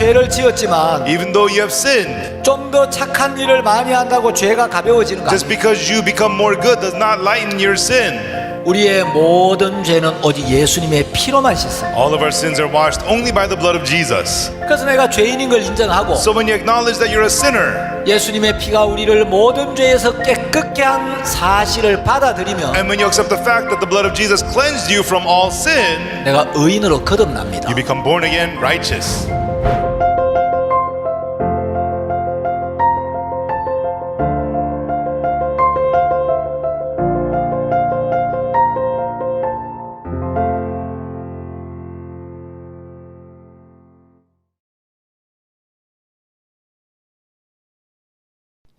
죄를 지었지만 even though you have sinned, 좀 더 착한 일을 많이 한다고 죄가 가벼워지는 거 just 아니에요. because you become more good does not lighten your sin. 우리의 모든 죄는 오직 예수님의 피로만 씻습니다. All of our sins are washed only by the blood of Jesus. 그래서 내가 죄인인 걸 인정하고 So when you acknowledge that you're a sinner, 예수님의 피가 우리를 모든 죄에서 깨끗게 한 사실을 받아들이면 and when you accept the fact that the blood of Jesus cleansed you from all sin, 내가 의인으로 거듭납니다. you become born again righteous.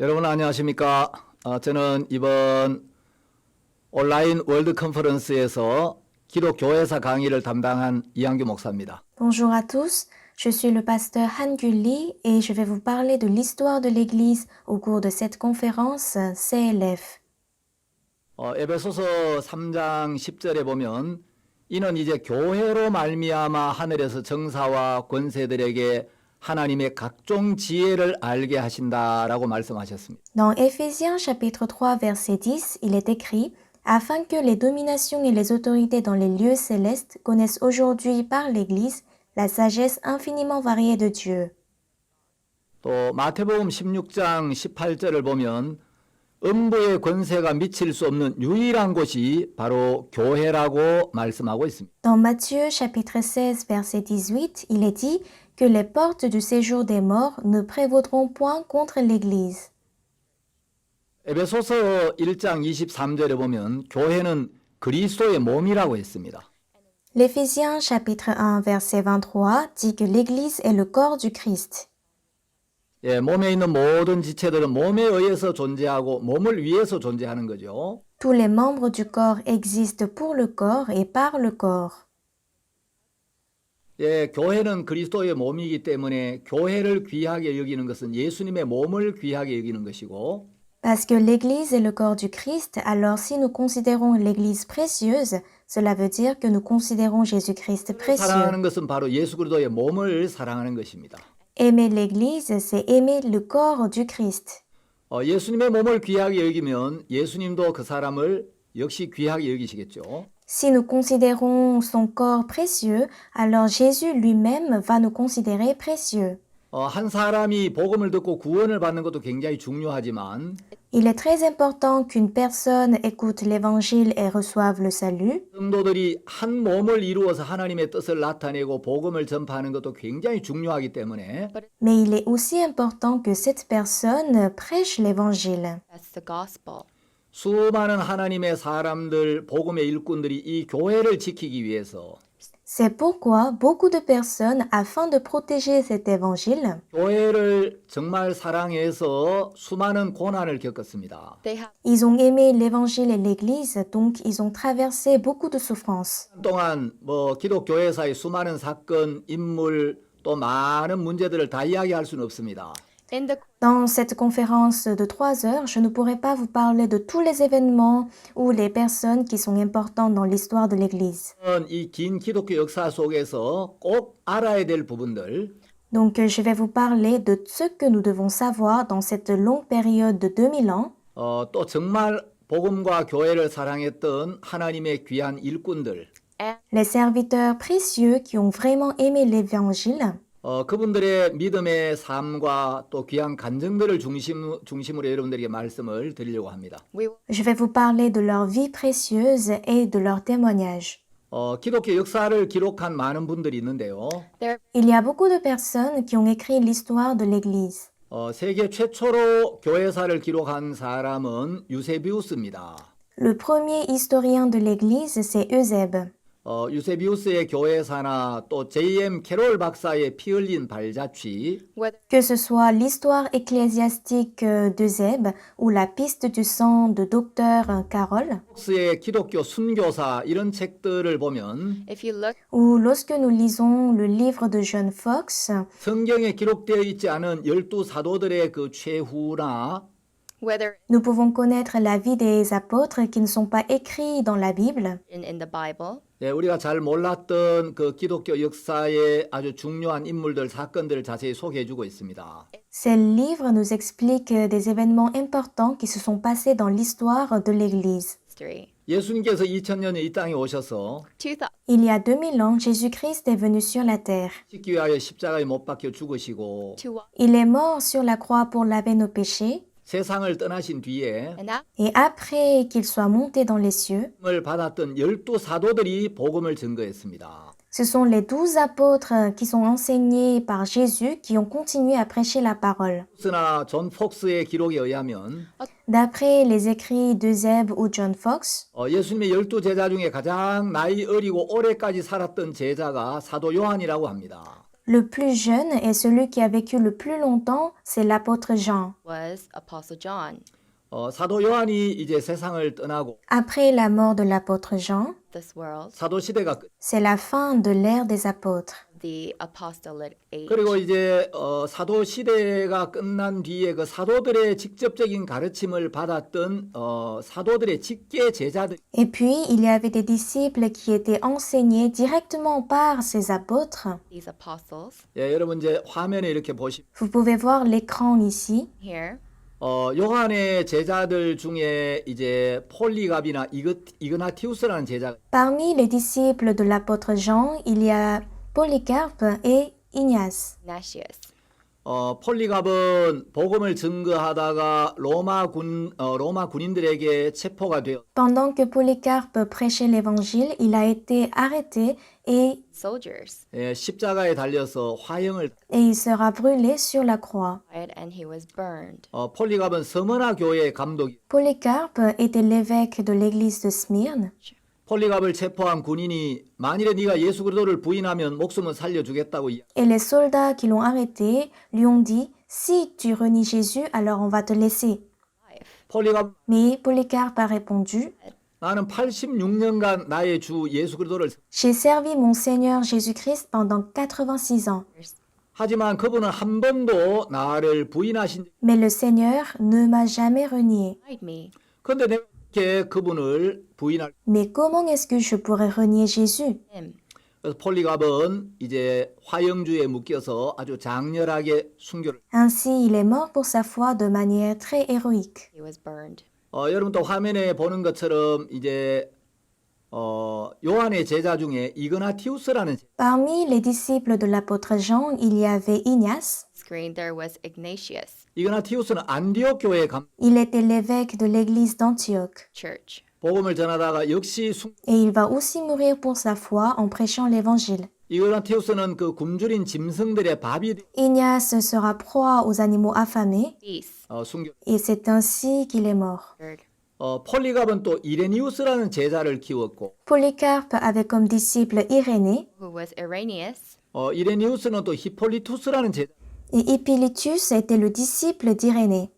여러분 안녕하십니까? 저는 이번 온라인 월드 컨퍼런스에서 기독교회사 강의를 담당한 이한규 목사입니다. Bonjour à tous, je suis le pasteur Han Gulli et je vais vous parler de l'histoire de l'Église au cours de cette conférence CLF. 에베소서 3장 10절에 보면 이는 이제 교회로 말미암아 하늘에서 정사와 권세들에게 하나님의 각종 지혜를 알게 하신다라고 말씀하셨습니다. Dans Éphésiens chapitre 3 verset 10, il est écrit « Afin que les dominations et les autorités dans les lieux célestes connaissent aujourd'hui par l'Église la sagesse infiniment variée de Dieu. » 또 마태복음 16장 18절을 보면 음부의 권세가 미칠 수 없는 유일한 곳이 바로 교회라고 말씀하고 있습니다. Dans Matthieu chapitre 16 verset 18, il est dit que les portes du séjour des morts ne prévaudront point contre l'Église. 에베소서 1장 23절에 보면 교회는 그리스도의 몸이라고 했습니다. L'Éphésiens chapitre 1 verset 23 dit que l'Église est le corps du Christ. 예, 몸에 있는 모든 지체들은 몸에 의해서 존재하고 몸을 위해서 존재하는 거죠. Tous les membres du corps existent pour le corps et par le corps. 예, 교회는 그리스도의 몸이기 때문에 교회를 귀하게 여기는 것은 예수님의 몸을 귀하게 여기는 것이고 Parce que l'Église est le corps du Christ, alors si nous considérons l'Église précieuse, cela veut dire que nous considérons Jésus-Christ précieux. 사랑하는 것은 바로 예수 그리스도의 몸을 사랑하는 것입니다. Aimer l'Église, c'est aimer le corps du Christ. 예수님의 몸을 귀하게 여기면 예수님도 그 사람을 역시 귀하게 여기시겠죠. Si nous considérons son corps précieux, alors Jésus lui-même va nous considérer précieux. 한 사람이 복음을 듣고 구원을 받는 것도 굉장히 중요하지만 Il est très important qu'une personne écoute l'Évangile et reçoive le salut, 성도들이 한 몸을 이루어서 하나님의 뜻을 나타내고 복음을 전파하는 것도 굉장히 중요하기 때문에 mais il est aussi important que cette personne prêche l'Évangile. That's the gospel. 수많은 하나님의 사람들, 복음의 일꾼들이 이 교회를 지키기 위해서 C'est pourquoi beaucoup de personnes, afin de protéger cet évangile, 교회를 정말 사랑해서 수많은 고난을 겪었습니다. They have ils ont aimé l'évangile et l'église, donc ils ont traversé beaucoup de souffrances. 동안 기독교회사의 수많은 사건, 인물 또 많은 문제들을 다 이야기할 수는 없습니다. in the Dans cette conférence de 3 heures, je ne pourrai pas vous parler de tous les événements ou les personnes qui sont importantes dans l'histoire de l'église. 이 긴 기독교 역사 속에서 꼭 알아야 될 부분들 Donc je vais vous parler de ce que nous devons savoir dans cette longue période de 2000 ans. 또 정말 복음과 교회를 사랑했던 하나님의 귀한 일꾼들 Les serviteurs précieux qui ont vraiment aimé l'évangile. 그분들의 믿음의 삶과 또 귀한 간증들을 중심으로 여러분들에게 말씀을 드리려고 합니다. we Je vais vous parler de leur vie précieuse et de leurs témoignages. 기독교 역사를 기록한 많은 분들이 있는데요. there Il y a beaucoup de personnes qui ont écrit l'histoire de l'Église. 세계 최초로 교회사를 기록한 사람은 유세비우스입니다. Le premier historien de l'Église, c'est Eusèbe. 유세비우스의 교회사나 또 J.M. 캐롤 박사의 피 흘린 발자취 whether Que ce soit l'histoire ecclésiastique d'Eusèbe ou la piste du sang de docteur Carole, 폭스의 기독교 순교사 이런 책들을 보면 if you look ou lorsque nous lisons le livre de John Fox, 성경에 기록되어 있지 않은 12 사도들의 그 최후나 whether nous pouvons connaître la vie des apôtres qui ne sont pas écrits dans la Bible. in the Bible 예, 우리가 잘 몰랐던 그 기독교 역사의 아주 중요한 인물들, 사건들을 자세히 소개해주고 있습니다. Ces livres nous expliquent des événements importants qui se sont passés dans l'histoire de l'Église. history. 예수님께서 2000년에 이 땅에 오셔서 2000 Il y a 2000 ans, Jésus-Christ est venu sur la terre. 짓기 위하여 십자가에 못 박혀 죽으시고 to Il est mort sur la croix pour laver nos péchés, 세상을 떠나신 뒤에 and that et après qu'il soit monté dans les cieux, 을 받았던 12사도들이 복음을 증거했습니다. ce sont les 12 apôtres qui sont enseignés par Jésus qui ont continué à prêcher la parole. 스나 존 폭스의 기록에 의하면 D'après les écrits d'Eusèbe ou John Fox, 예수님의 12제자 중에 가장 나이 어리고 오래까지 살았던 제자가 사도 요한이라고 합니다. le plus jeune et celui qui a vécu le plus longtemps, c'est l'apôtre Jean. was Apostle John. 사도 요한이 이제 세상을 떠나고 Après la mort de l'apôtre Jean, This world, 사도 시대가 c'est la fin de l'ère des apôtres. the apostolic age. 그리고 이제 사도 시대가 끝난 뒤에 그 사도들의 직접적인 가르침을 받았던 사도들의 직계 제자들 Et puis, il y avait des disciples qui étaient enseignés directement par ces apôtres. These apostles 예, 여러분 이제 화면에 이렇게 보시면 Vous pouvez voir l'écran ici. here. 요한의 제자들 중에 이제 폴리갑이나 이그나티우스라는 제자가 Parmi les disciples de l'apôtre Jean, il y a Polycarpe et Ignace. Ignatius. 폴리갑은 복음을 증거하다가 로마 군인들에게 체포가 되어 Pendant que Polycarpe prêchait l'évangile, il a été arrêté et Soldiers. 십자가에 달려서 화형을 il sera brûlé sur la croix. And he was burned. 폴리갑은 서머나 교회의 감독이 Polycarpe était l'évêque de l'église de Smyrne. 폴리갑을 체포한 군인이 만일에 네가 예수 그리스도를 부인하면 목숨은 살려주겠다고 Et les soldats qui l'ont arrêté lui ont dit, si tu renies Jésus, alors on va te laisser. 폴리갑 Mais Polycarpe a répondu, 나는 86년간 나의 주 예수 그리스도를 j'ai servi mon Seigneur Jésus-Christ pendant 86 ans. 하지만 그분은 한 번도 나를 부인하신 Mais le Seigneur ne m'a jamais renié. Hide me. 근데 내가 이렇게 그분을 부인할 Mais comment est-ce que je pourrais renier Jésus? Him. 그래서 폴리갑은 이제 화형주에 묶여서 아주 장렬하게 순교를 Ainsi, il est mort pour sa foi de manière très héroïque. He was burned. 여러분 또 화면에 보는 것처럼 이제 요한의 제자 중에 이그나티우스라는 Parmi les disciples de l'apôtre Jean, il y avait Ignace. Screen there was Ignatius. 이그나티우스는 안디옥 교회 Il était l'évêque de l'église d'Antioche. Church. 복음을 전하다가 역시 Et il va aussi mourir pour sa foi en prêchant l'évangile. 이그나티우스는 그 굶주린 짐승들의 밥이 Ignace sera proie aux animaux affamés, Peace. 순교. et c'est ainsi qu'il est mort. Third. 폴리갑은 또 이레니우스라는 제자를 키웠고 Polycarpe avait comme disciple Irénée, Who was Irenaeus. 이레니우스는 또 히폴리투스라는 제자. et Hippolytus était le disciple d'Irénée.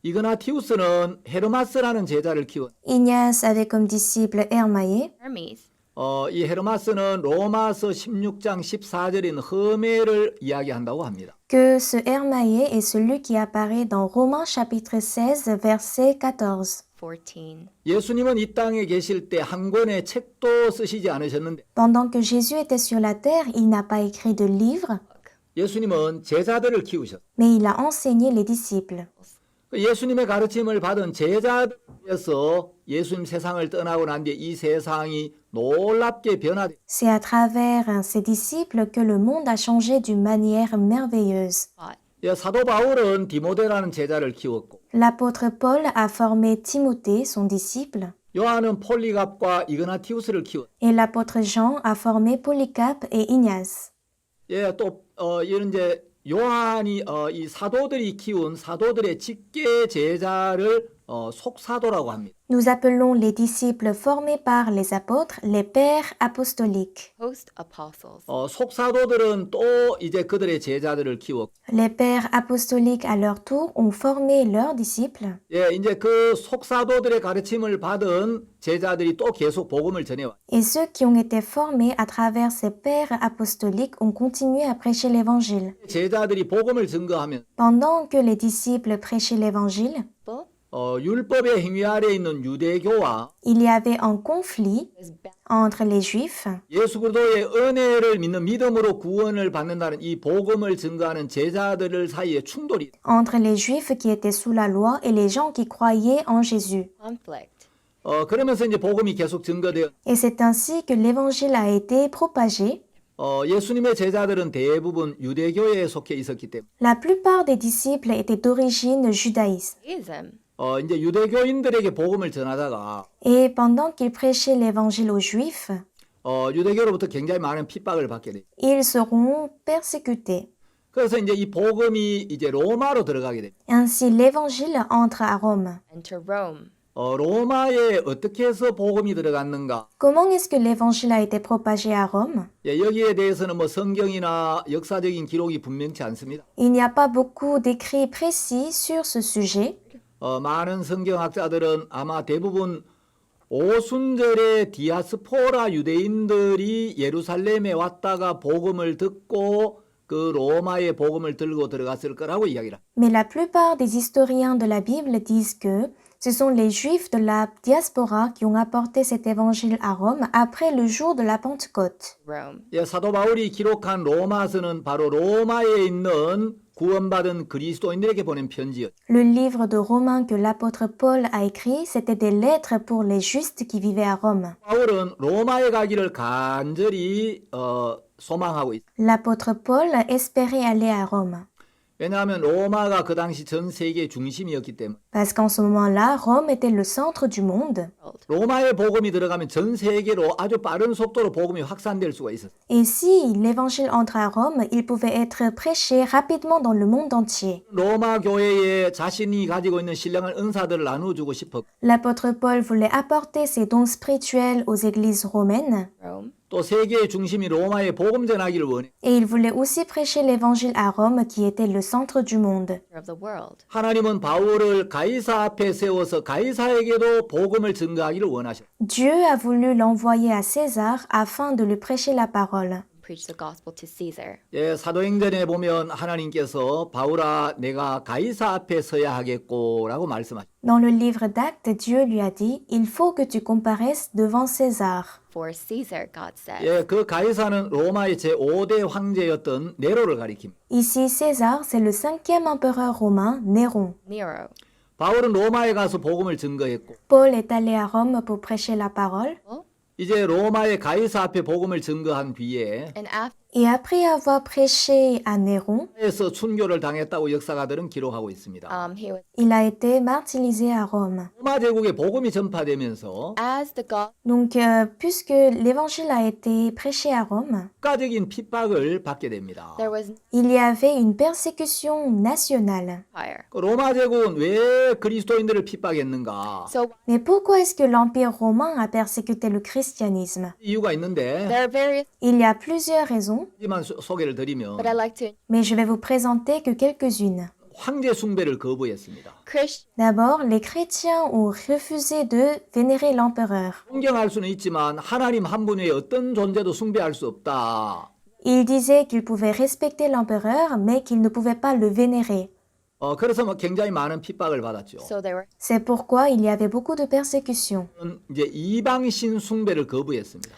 이그나티우스는 헤르마스라는 제자를 키웠. Ignace avait comme disciple Hermaïe. Hermes. 이 헤르마스는 로마서 16장 14절인 흠에를 이야기한다고 합니다. Que ce Hermaïe est celui qui apparaît dans Romains chapitre 16, verset 14. 14. 예수님은 이 땅에 계실 때 한 권의 책도 쓰시지 않으셨는데 Pendant que Jésus était sur la terre, il n'a pas écrit de livre, 예수님은 제자들을 키우셨어요. mais il a enseigné les disciples. 예수님의 가르침을 받은 제자들에서 예수님 세상을 떠나고 난 뒤에 이 세상이 놀랍게 변화돼. C'est à travers ses disciples que le monde a changé d'une manière merveilleuse. Thought. 사도 바울은 디모데라는 제자를 키웠고 L'apôtre Paul a formé Timothée, son disciple, 요한은 폴리갑과 이그나티우스를 키웠. et l'apôtre Jean a formé Polycarpe et Ignace. 또 이런 이제 요한이 이 사도들이 키운 사도들의 직계 제자를 속사도라고 합니다. Nous appelons les disciples formés par les apôtres les pères apostoliques. Host apostles. 속사도들은 또 이제 그들의 제자들을 키웠고 Les pères apostoliques, à leur tour, ont formé leurs disciples. 이제 그 속사도들의 가르침을 받은 제자들이 또 계속 복음을 전해와. Et ceux qui ont été formés à travers ces pères apostoliques ont continué à prêcher l'évangile. 제자들이 복음을 증거하면 Pendant que les disciples prêchaient l'évangile, 율법의 행위 아래에 있는 유대교와 Il y avait un conflit entre les Juifs 예수 그리스도의 은혜를 믿는 믿음으로 구원을 받는다는 이 복음을 증거하는 제자들 사이에 충돌이 entre les Juifs qui étaient sous la loi et les gens qui croyaient en Jésus. conflict. 그러면서 이제 복음이 계속 증거되어 Et c'est ainsi que l'évangile a été propagé. 예수님의 제자들은 대부분 유대교에 속해 있었기 때문에 La plupart des disciples étaient d'origine judaïsme. Judaism. 이제 유대교인들에게 복음을 전하다가 Et pendant qu'ils prêchaient l'évangile aux Juifs, 유대교로부터 굉장히 많은 핍박을 받게 돼요. ils seront persécutés. 그래서 이제 이 복음이 이제 로마로 들어가게 돼요. Ainsi, l'évangile entre à Rome. Enter Rome. 로마에 어떻게 해서 복음이 들어갔는가? Comment est-ce que l'évangile a été propagé à Rome? 여기에 대해서는 뭐 성경이나 역사적인 기록이 분명치 않습니다. Il n'y a pas beaucoup d'écrits précis sur ce sujet. 많은 성경학자들은 아마 대부분 오순절에 디아스포라 유대인들이 예루살렘에 왔다가 복음을 듣고 그 로마의 복음을 들고 들어갔을 거라고 이야기를 합니다. Mais la plupart des historiens de la Bible disent que ce sont les Juifs de la diaspora qui ont apporté cet évangile à Rome après le jour de la Pentecôte. Rome. 사도 바울이 기록한 로마서는 바로 로마에 있는 구원받은 그리스도인들에게 보낸 편지였죠. Le livre de Romains que l'apôtre Paul a écrit, c'était des lettres pour les justes qui vivaient à Rome. 바울은 로마에 가기를 간절히 소망하고 있어요. L'apôtre Paul espérait aller à Rome. 왜냐하면 로마가 그 당시 전 세계의 중심이었기 때문에 Parce qu'en ce moment-là, Rome était le centre du monde. 로마의 복음이 들어가면 전 세계로 아주 빠른 속도로 복음이 확산될 수가 있었어요. Et si l'évangile entre à Rome, il pouvait être prêché rapidement dans le monde entier. 로마 교회에 자신이 가지고 있는 신령한 은사들을 나누어주고 싶었고 L'apôtre Paul voulait apporter ses dons spirituels aux églises romaines. Rome. 또 세계의 중심이 로마에 복음 전하기를 원해. Et il voulait aussi prêcher l'évangile à Rome qui était le centre du monde. Of the world. 하나님은 바울을 가이사 앞에 세워서 가이사에게도 복음을 증거하기를 원하셨어요. Dieu a voulu l'envoyer à César afin de lui prêcher la parole. Preach the gospel to Caesar. 사도행전에 보면 하나님께서 바울아 내가 가이사 앞에 서야 하겠고라고 말씀하셨어요. Dans le livre d'Actes, Dieu lui a dit, il faut que tu comparaisses devant César. For Caesar, God said. 그 가이사는 로마의 제5대 황제였던 네로를 가리킵니다. Ici, César, c'est le 5e empereur romain, Néron. Nero. 바울은 로마에 가서 복음을 증거했고 Paul est allé à Rome pour prêcher la parole. 이제 로마의 가이사 앞에 복음을 증거한 뒤에 And after Et après avoir prêché à Néron, 에서 순교를 당했다고 역사가들은 기록하고 있습니다. he was il a été martyrisé à Rome. 로마 제국에 복음이 전파되면서 as the gospel Donc, puisque l'évangile a été prêché à Rome, 국가적인 핍박을 받게 됩니다. there was il y avait une persécution nationale. fire. 그 로마 제국은 왜 그리스도인들을 핍박했는가? So Mais pourquoi est-ce que l'Empire romain a persécuté le christianisme? 이유가 있는데 there are various, Il y a plusieurs raisons, 하지만 소개를 드리면 but I like to mais je vais vous présenter que quelques-unes. 황제 숭배를 거부했습니다. Christian D'abord, les chrétiens ont refusé de vénérer l'empereur. 존경할 수는 있지만 하나님 한 분 외에 어떤 존재도 숭배할 수 없다. Ils disaient qu'ils pouvaient respecter l'empereur, mais qu'ils ne pouvaient pas le vénérer. 그래서 굉장히 많은 핍박을 받았죠. so they were C'est pourquoi il y avait beaucoup de persécutions. 이제 이방신 숭배를 거부했습니다.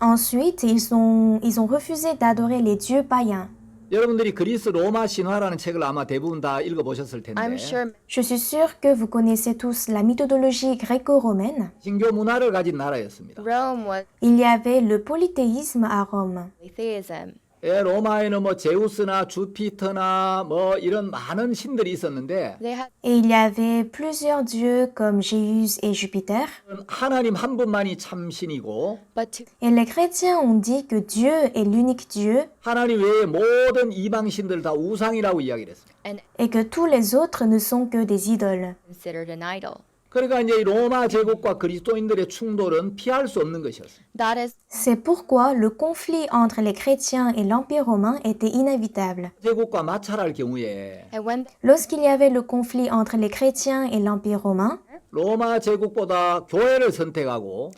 Ensuite, ils ont refusé d'adorer les dieux païens. 여러분들이 그리스 로마 신화라는 책을 아마 대부분 다 읽어보셨을 텐데 I'm sure Je suis sûre que vous connaissez tous la mythologie gréco-romaine. 신교 문화를 가진 나라였습니다. Rome was Il y avait le polythéisme à Rome. polytheism. 로마에는 뭐 제우스나 주피터나 뭐 이런 많은 신들이 있었는데 They had Et il y avait plusieurs dieux comme Jésus et Jupiter. 하나님 한 분만이 참 신이고 but to Et les chrétiens ont dit que Dieu est l'unique Dieu 하나님 외에 모든 이방 신들 다 우상이라고 이야기를 했습니다. and et que tous les autres ne sont que des idoles. considered an idol. 그러니까 이제 이 로마 제국과 그리스도인들의 충돌은 피할 수 없는 것이었습니다. That is C'est pourquoi le conflit entre les chrétiens et l'Empire romain était inévitable. 제국과 마찰할 경우에 and when Lorsqu'il y avait le conflit entre les chrétiens et l'Empire romain, 로마 제국보다 교회를 선택하고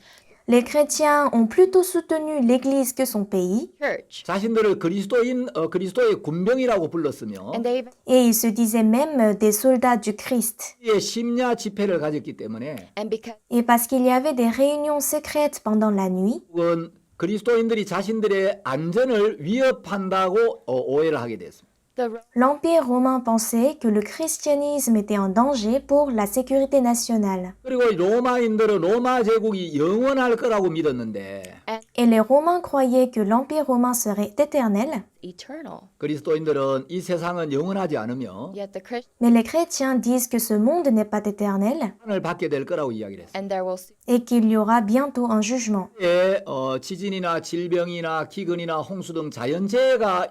Les chrétiens ont plutôt soutenu l'Église que son pays, church. 자신들을 그리스도의 군병이라고 불렀으며 And they even et ils se disaient même des soldats du Christ. 의 심야 집회를 가졌기 때문에 and because Et parce qu'il y avait des réunions secrètes pendant la nuit, 혹은 그리스도인들이 자신들의 안전을 위협한다고 오해를 하게 됐습니다. the l'Empire romain pensait que le christianisme était en danger pour la sécurité nationale. 그리고 로마인들은 로마 제국이 영원할 거라고 믿었는데 Et les Romains croyaient que l'Empire romain serait éternel, eternal. 그리스도인들은 이 세상은 영원하지 않으며 Yet the Christian mais les chrétiens disent que ce monde n'est pas éternel 판을 받게 될 거라고 이야기를 했습니다. and there will soon et qu'il y aura bientôt un jugement. 지진이나 질병이나 기근이나 홍수 등 자연재해가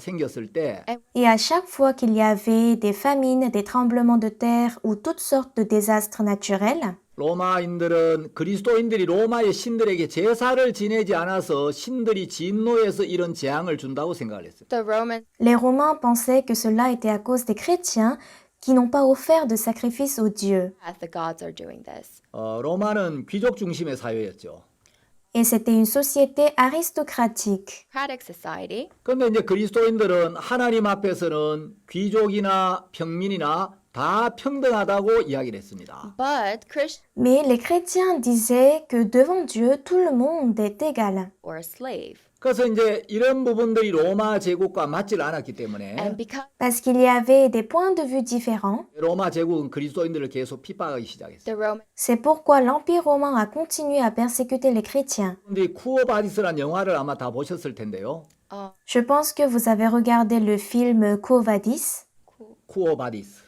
생겼을 때 Et à chaque fois qu'il y avait des famines, des tremblements de terre ou toutes sortes de désastres naturels, 로마인들은 그리스도인들이 로마의 신들에게 제사를 지내지 않아서 신들이 진노해서 이런 재앙을 준다고 생각을 했어요. the Roman les Romains pensaient que cela était à cause des chrétiens qui n'ont pas offert de sacrifice aux dieux. the gods are doing this. 로마는 귀족 중심의 사회였죠. Et c'était une société aristocratique. Democratic society, 그런데 이제 그리스도인들은 하나님 앞에서는 귀족이나 평민이나 다 평등하다고 이야기를 했습니다. but Christian Mais les chrétiens disaient que devant Dieu, tout le monde est égal. or a slave. 그래서 이제 이런 부분들이 로마 제국과 맞질 않았기 때문에 And because Parce qu'il y avait des points de vue différents, 로마 제국은 그리스도인들을 계속 핍박하기 시작했어요. the Roman c'est pourquoi l'Empire romain a continué à persécuter les chrétiens. 근데 쿠어바디스라는 영화를 아마 다 보셨을 텐데요. Je pense que vous avez regardé le film Quo Vadis. 쿠어바디스.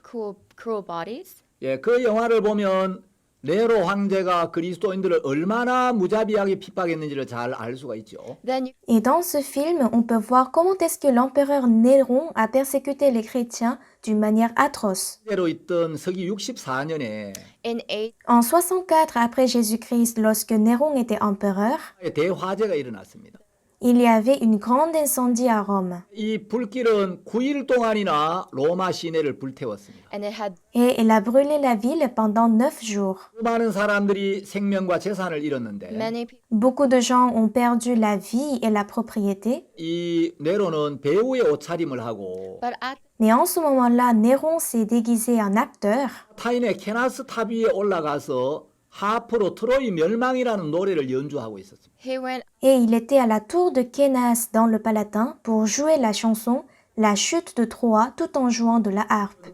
cruel bodies, 예, 그 영화를 보면 네로 황제가 그리스도인들을 얼마나 무자비하게 핍박했는지를 잘 알 수가 있죠. then you Et dans ce film, on peut voir comment est-ce que l'empereur Néron a persécuté les chrétiens d'une manière atroce. 대로 있던 서기 64년에 in a En 64 après Jésus-Christ, lorsque Néron était empereur, 대화재가 일어났습니다. il y avait une grande incendie à Rome. 이 불길은 9일 동안이나 로마 시내를 불태웠습니다. and it had Et elle a brûlé la ville pendant 9 jours. 수많은 사람들이 생명과 재산을 잃었는데 many people Beaucoup de gens ont perdu la vie et la propriété. 이 네로는 배우의 옷차림을 하고 but at Mais en ce moment-là, Néron s'est déguisé en acteur 타인의 케나스 탑 위에 올라가서 하프로 트로이 멸망이라는 노래를 연주하고 있었습니다. he went et il était à la tour de Kénas dans le Palatin pour jouer la chanson La chute de Troie tout en jouant de la harpe.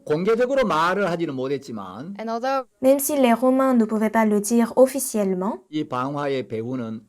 공개적으로 말을 하지는 못했지만 and although Même si les Romains ne pouvaient pas le dire officiellement, 이 방화의 배우는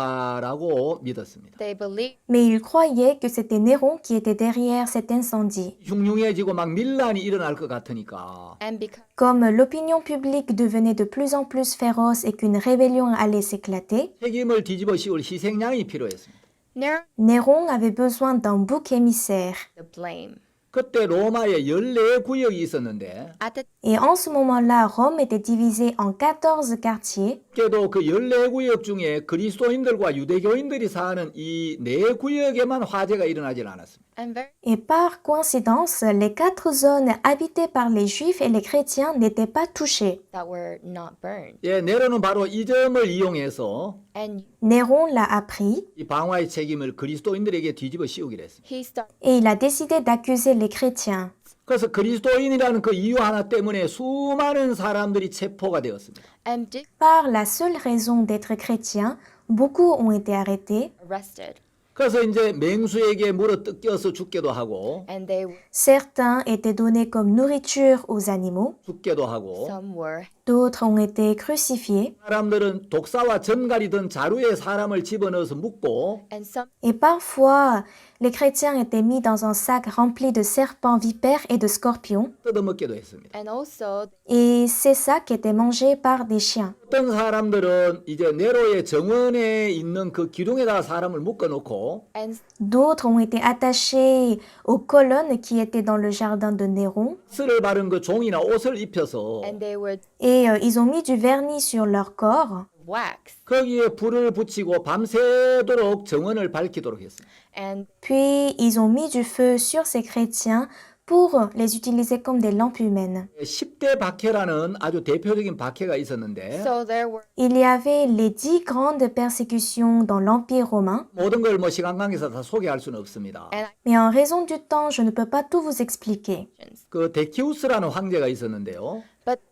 네로다라고 믿었습니다. they believed mais ils croyaient que c'était Néron qui était derrière cet incendie. 흉흉해지고 막 밀란이 일어날 것 같으니까 and because Comme l'opinion publique devenait de plus en plus féroce et qu'une rébellion allait s'éclater, 책임을 뒤집어 씌울 희생양이 필요했습니다. Nero Néron avait besoin d'un bouc émissaire. the blame 그때 로마에 14구역이 있었는데 at the Et en ce moment-là, Rome était divisée en 14 quartiers. 그래도 그 14구역 중에 그리스도인들과 유대교인들이 사는 이 4구역에만 화재가 일어나질 않았습니다. and very Et par coïncidence, les 4 zones habitées par les Juifs et les chrétiens n'étaient pas touchées. that were not burned 예, 네로는 바로 이 점을 이용해서 and Néron l'a appris 이 방화의 책임을 그리스도인들에게 뒤집어 씌우기로 했습니다. he started et il a décidé d'accuser les chrétiens. 그래서 그리스도인이라는 그 이유 하나 때문에 수많은 사람들이 체포가 되었습니다. and did Par la seule raison d'être chrétien, beaucoup ont été arrêtés. arrested 그래서 이제 맹수에게 물어 뜯겨서 죽게도 하고 and they were Certains étaient donnés comme nourriture aux animaux, 죽게도 하고 some were d'autres ont été crucifiés, 사람들은 독사와 전갈이 든 자루에 사람을 집어넣어서 묻고 and some et parfois les chrétiens étaient mis dans un sac rempli de serpents, vipères et de scorpions, 뜯어먹기도 했습니다. and also et ces sacs étaient mangés par des chiens. 어떤 사람들은 이제 네로의 정원에 있는 그 기둥에다가 사람을 묶어놓고 and D'autres ont été attachés aux colonnes qui étaient dans le jardin de Néron, 스를 바른 그 종이나 옷을 입혀서 and they were et ils ont mis du vernis sur leur corps. wax 거기에 불을 붙이고 밤새도록 정원을 밝히도록 했습니다. and Puis ils ont mis du feu sur ces chrétiens pour les utiliser comme des lampes humaines. 10대 박해라는 아주 대표적인 박해가 있었는데 So there were Il y avait les 10 grandes persécutions dans l'Empire romain, 모든 걸 뭐 시간 관계에서 다 소개할 수는 없습니다. and mais en raison du temps, je ne peux pas tout vous expliquer. 그 데키우스라는 황제가 있었는데요.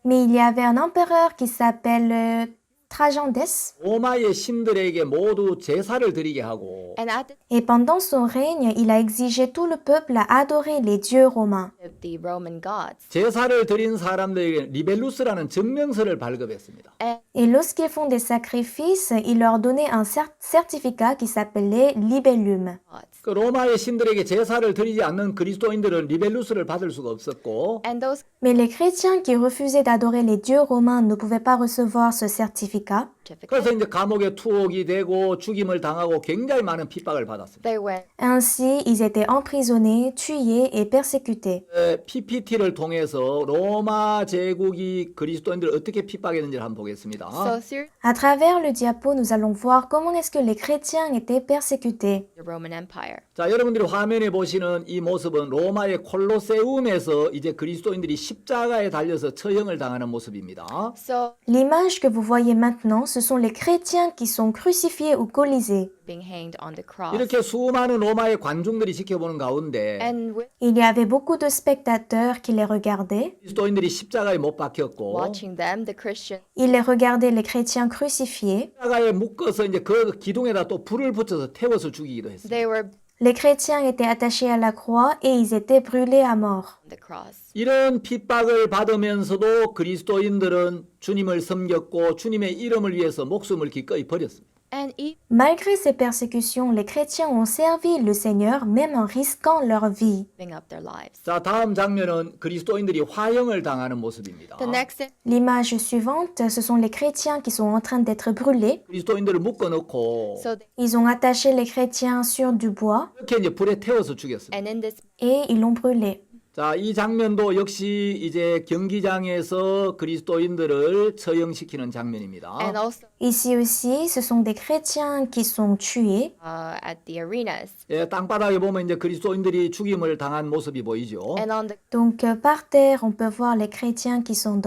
Mais il y avait un empereur qui s'appelle Trajanès, 로마의 신들에게 모두 제사를 드리게 하고 at the et pendant son règne, il a exigé tout le peuple à adorer les dieux romains. of the Roman gods. 제사를 드린 사람들에게 리벨루스라는 증명서를 발급했습니다. Et lorsqu'ils font des sacrifices, il leur donnait un certificat qui s'appelait libellum. 그 로마의 신들에게 제사를 드리지 않는 그리스도인들은 리벨루스를 받을 수가 없었고 And those Mais les chrétiens qui refusaient d'adorer les dieux romains ne pouvaient pas recevoir ce certificat. certificates, 그래서 이제 감옥에 투옥이 되고 죽임을 당하고 굉장히 많은 핍박을 받았습니다. they went Ainsi, ils étaient emprisonnés, tués et persécutés. PPT를 통해서 로마 제국이 그리스도인들을 어떻게 핍박했는지를 한번 보겠습니다. so through À travers le diapo, nous allons voir comment est-ce que les chrétiens étaient persécutés. the Roman Empire. 자, 여러분들이 화면에 보시는 이 모습은 로마의 콜로세움에서 이제 그리스도인들이 십자가에 달려서 처형을 당하는 모습입니다. So L'image que vous voyez maintenant, ce sont les chrétiens qui sont crucifiés au Colisée. being hanged on the cross. 이렇게 수많은 로마의 관중들이 지켜보는 가운데 And with Il y avait beaucoup de spectateurs qui les regardaient. 그리스도인들이 십자가에 못 박혔고 watching them, the Christians, Ils les regardaient, les chrétiens crucifiés. 십자가에 묶어서 이제 그 기둥에다 또 불을 붙여서 태워서 죽이기도 했습니다. they were Les chrétiens étaient attachés à la croix et ils étaient brûlés à mort. on the cross. 이런 핍박을 받으면서도 그리스도인들은 주님을 섬겼고 주님의 이름을 위해서 목숨을 기꺼이 버렸습니다. And even Malgré ces persécutions, les chrétiens ont servi le Seigneur même en risquant leur vie. giving up their lives. 자, 다음 장면은 그리스도인들이 화형을 당하는 모습입니다. The next L'image suivante, ce sont les chrétiens qui sont en train d'être brûlés. 그리스도인들을 묶어놓고 so they, Ils ont attaché les chrétiens sur du bois 이렇게 이제 불에 태워서 죽였습니다. and in this et ils l'ont brûlé. 자, 이 장면도 역시 이제 경기장에서 그리스도인들을 처형시키는 장면입니다. and also Ici aussi, ce sont des chrétiens qui sont tués. at the arenas 예, 땅바닥에 보면 이제 그리스도인들이 죽임을 당한 모습이 보이죠. and on the Donc par terre, on peut voir les chrétiens qui sont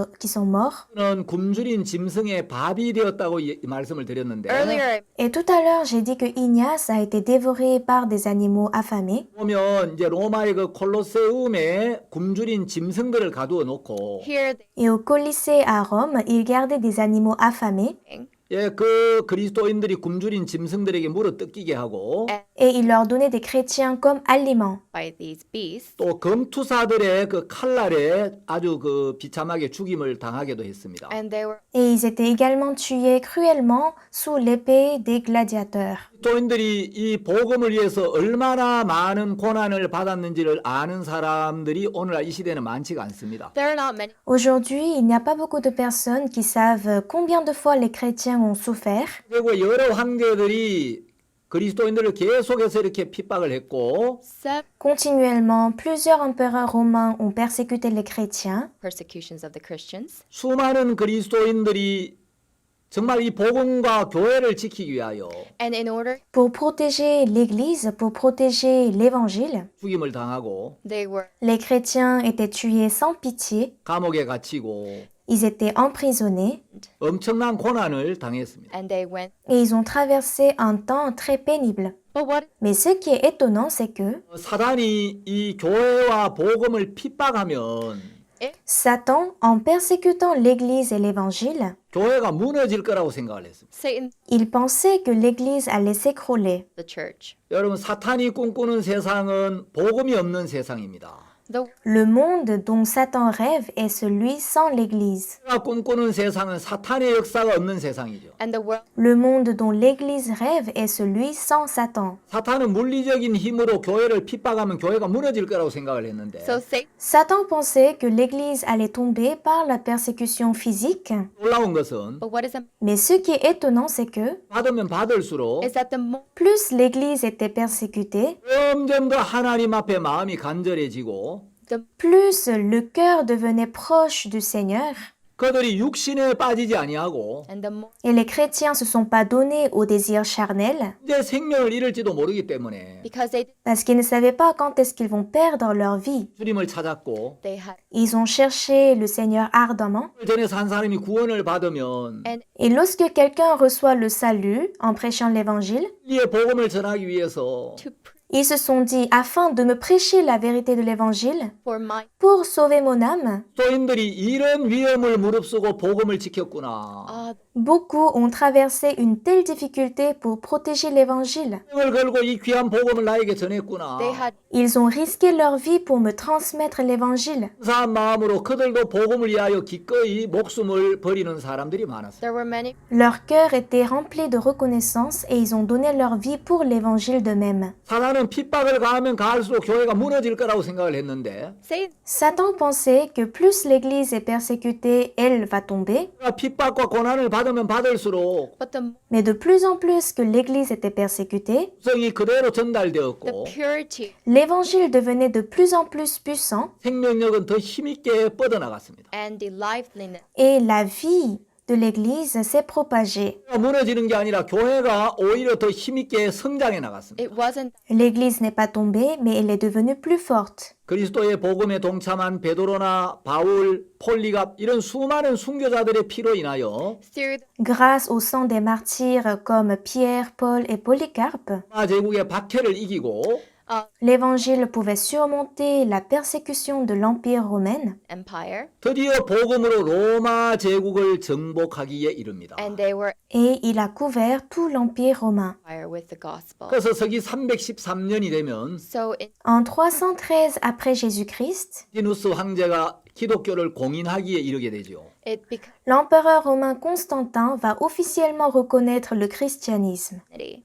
morts. 는 굶주린 짐승의 밥이 되었다고 말씀을 드렸는데 earlier Et tout à l'heure, j'ai dit que Ignace a été dévoré par des animaux affamés. 보면 이제 로마의 그 콜로세움에 굶주린 짐승들을 가두어 놓고 here Et au Colisée à Rome, ils gardaient des animaux affamés they 예, 그 그리스도인들이 굶주린 짐승들에게 물어 뜯기게 하고 et ils leur donnaient des chrétiens comme aliments. by these beasts 또 검투사들의 그 칼날에 아주 그 비참하게 죽임을 당하게도 했습니다. and they were Et ils étaient également tués cruellement sous l'épée des gladiateurs. 그리스도인들이 이 복음을 위해서 얼마나 많은 고난을 받았는지를 아는 사람들이 오늘날 이 시대는 많지가 않습니다. there are not many Aujourd'hui, il n'y a pas beaucoup de personnes qui savent combien de fois les chrétiens ont souffert. 그리고 여러 황제들이 그리스도인들을 계속해서 이렇게 핍박을 했고 seven Continuellement, plusieurs empereurs romains ont persécuté les chrétiens. persecutions of the Christians 수많은 그리스도인들이 정말 이 복음과 교회를 지키기 위하여 and in order Pour protéger l'Église, pour protéger l'Évangile, 죽임을 당하고 they were les chrétiens étaient tués sans pitié, 감옥에 갇히고 ils étaient emprisonnés 엄청난 고난을 당했습니다. and they went et ils ont traversé un temps très pénible. but what Mais ce qui est étonnant, c'est que 사단이 이 교회와 복음을 핍박하면 Satan, en persécutant l'Église et l'Évangile, 교회가 무너질 거라고 생각을 했습니다. Satan il pensait que l'Église allait s'écrouler. the church 여러분 사탄이 꿈꾸는 세상은 복음이 없는 세상입니다. the Le monde dont Satan rêve est celui sans l'Église. 교회가 꿈꾸는 세상은 사탄의 역사가 없는 세상이죠. and the world Le monde dont l'Église rêve est celui sans Satan. 사탄은 물리적인 힘으로 교회를 핍박하면 교회가 무너질 거라고 생각을 했는데 so Satan Satan pensait que l'Église allait tomber par la persécution physique. 놀라운 것은 but what is Mais ce qui est étonnant, c'est que 받으면 받을수록 is that the more plus l'Église était persécutée, 점점 더 하나님 앞에 마음이 간절해지고 the plus le cœur devenait proche du Seigneur 그들이 육신에 빠지지 아니하고 And the more Et les chrétiens se sont pas donnés aux désirs charnels 이제 생명을 잃을지도 모르기 때문에 because parce qu'ils ne savaient pas quand est-ce qu'ils vont perdre leur vie. 주님을 찾았고 they had Ils ont cherché le Seigneur ardemment. 전에 산 사람이 구원을 받으면 and Et lorsque quelqu'un reçoit le salut en prêchant l'évangile, 이의 복음을 전하기 위해서 to pray ils se sont dit, afin de me prêcher la vérité de l'évangile, for my pour sauver mon âme, 교인들이 이런 위험을 무릅쓰고 복음을 지켰구나. beaucoup ont traversé une telle difficulté pour protéger l'évangile. 생을 걸고 이 귀한 복음을 나에게 전했구나. they had Ils ont risqué leur vie pour me transmettre l'évangile. 감사한 마음으로 그들도 복음을 위하여 기꺼이 목숨을 버리는 사람들이 많았어요. there were many Leur cœur était rempli de reconnaissance et ils ont donné leur vie pour l'évangile d'eux-mêmes. 사단은 핍박을 가하면 가할수록 교회가 무너질 거라고 생각을 했는데 say Satan pensait que plus l'Église est persécutée, elle va tomber, 핍박과 고난을 받으면 받을수록 but the mais de plus en plus que l'Église était persécutée, 성이 그대로 the 전달되었고 purity l'Évangile devenait de plus en plus puissant 생명력은 더 힘있게 뻗어나갔습니다. and the liveliness et la vie de l'Église s'est propagée. 무너지는 게 아니라 교회가 오히려 더 힘있게 성장해 나갔습니다. it wasn't L'Église n'est pas tombée, mais elle est devenue plus forte. 그리스도의 복음에 동참한 베드로나 바울, 폴리갑 이런 수많은 순교자들의 피로 인하여 through the Grâce au sang des martyrs comme Pierre, Paul et Polycarpe, 로마 제국의 박해를 이기고 l'Évangile pouvait surmonter la persécution de l'Empire romain empire 드디어 복음으로 로마 제국을 정복하기에 이릅니다. and they were et il a couvert tout l'Empire romain. empire with the gospel. 그래서 서기 313년이 되면 So in En 313 après Jésus-Christ, 티누스 황제가 기독교를 공인하기에 이르게 되죠. it became l'empereur romain Constantin va officiellement reconnaître le christianisme.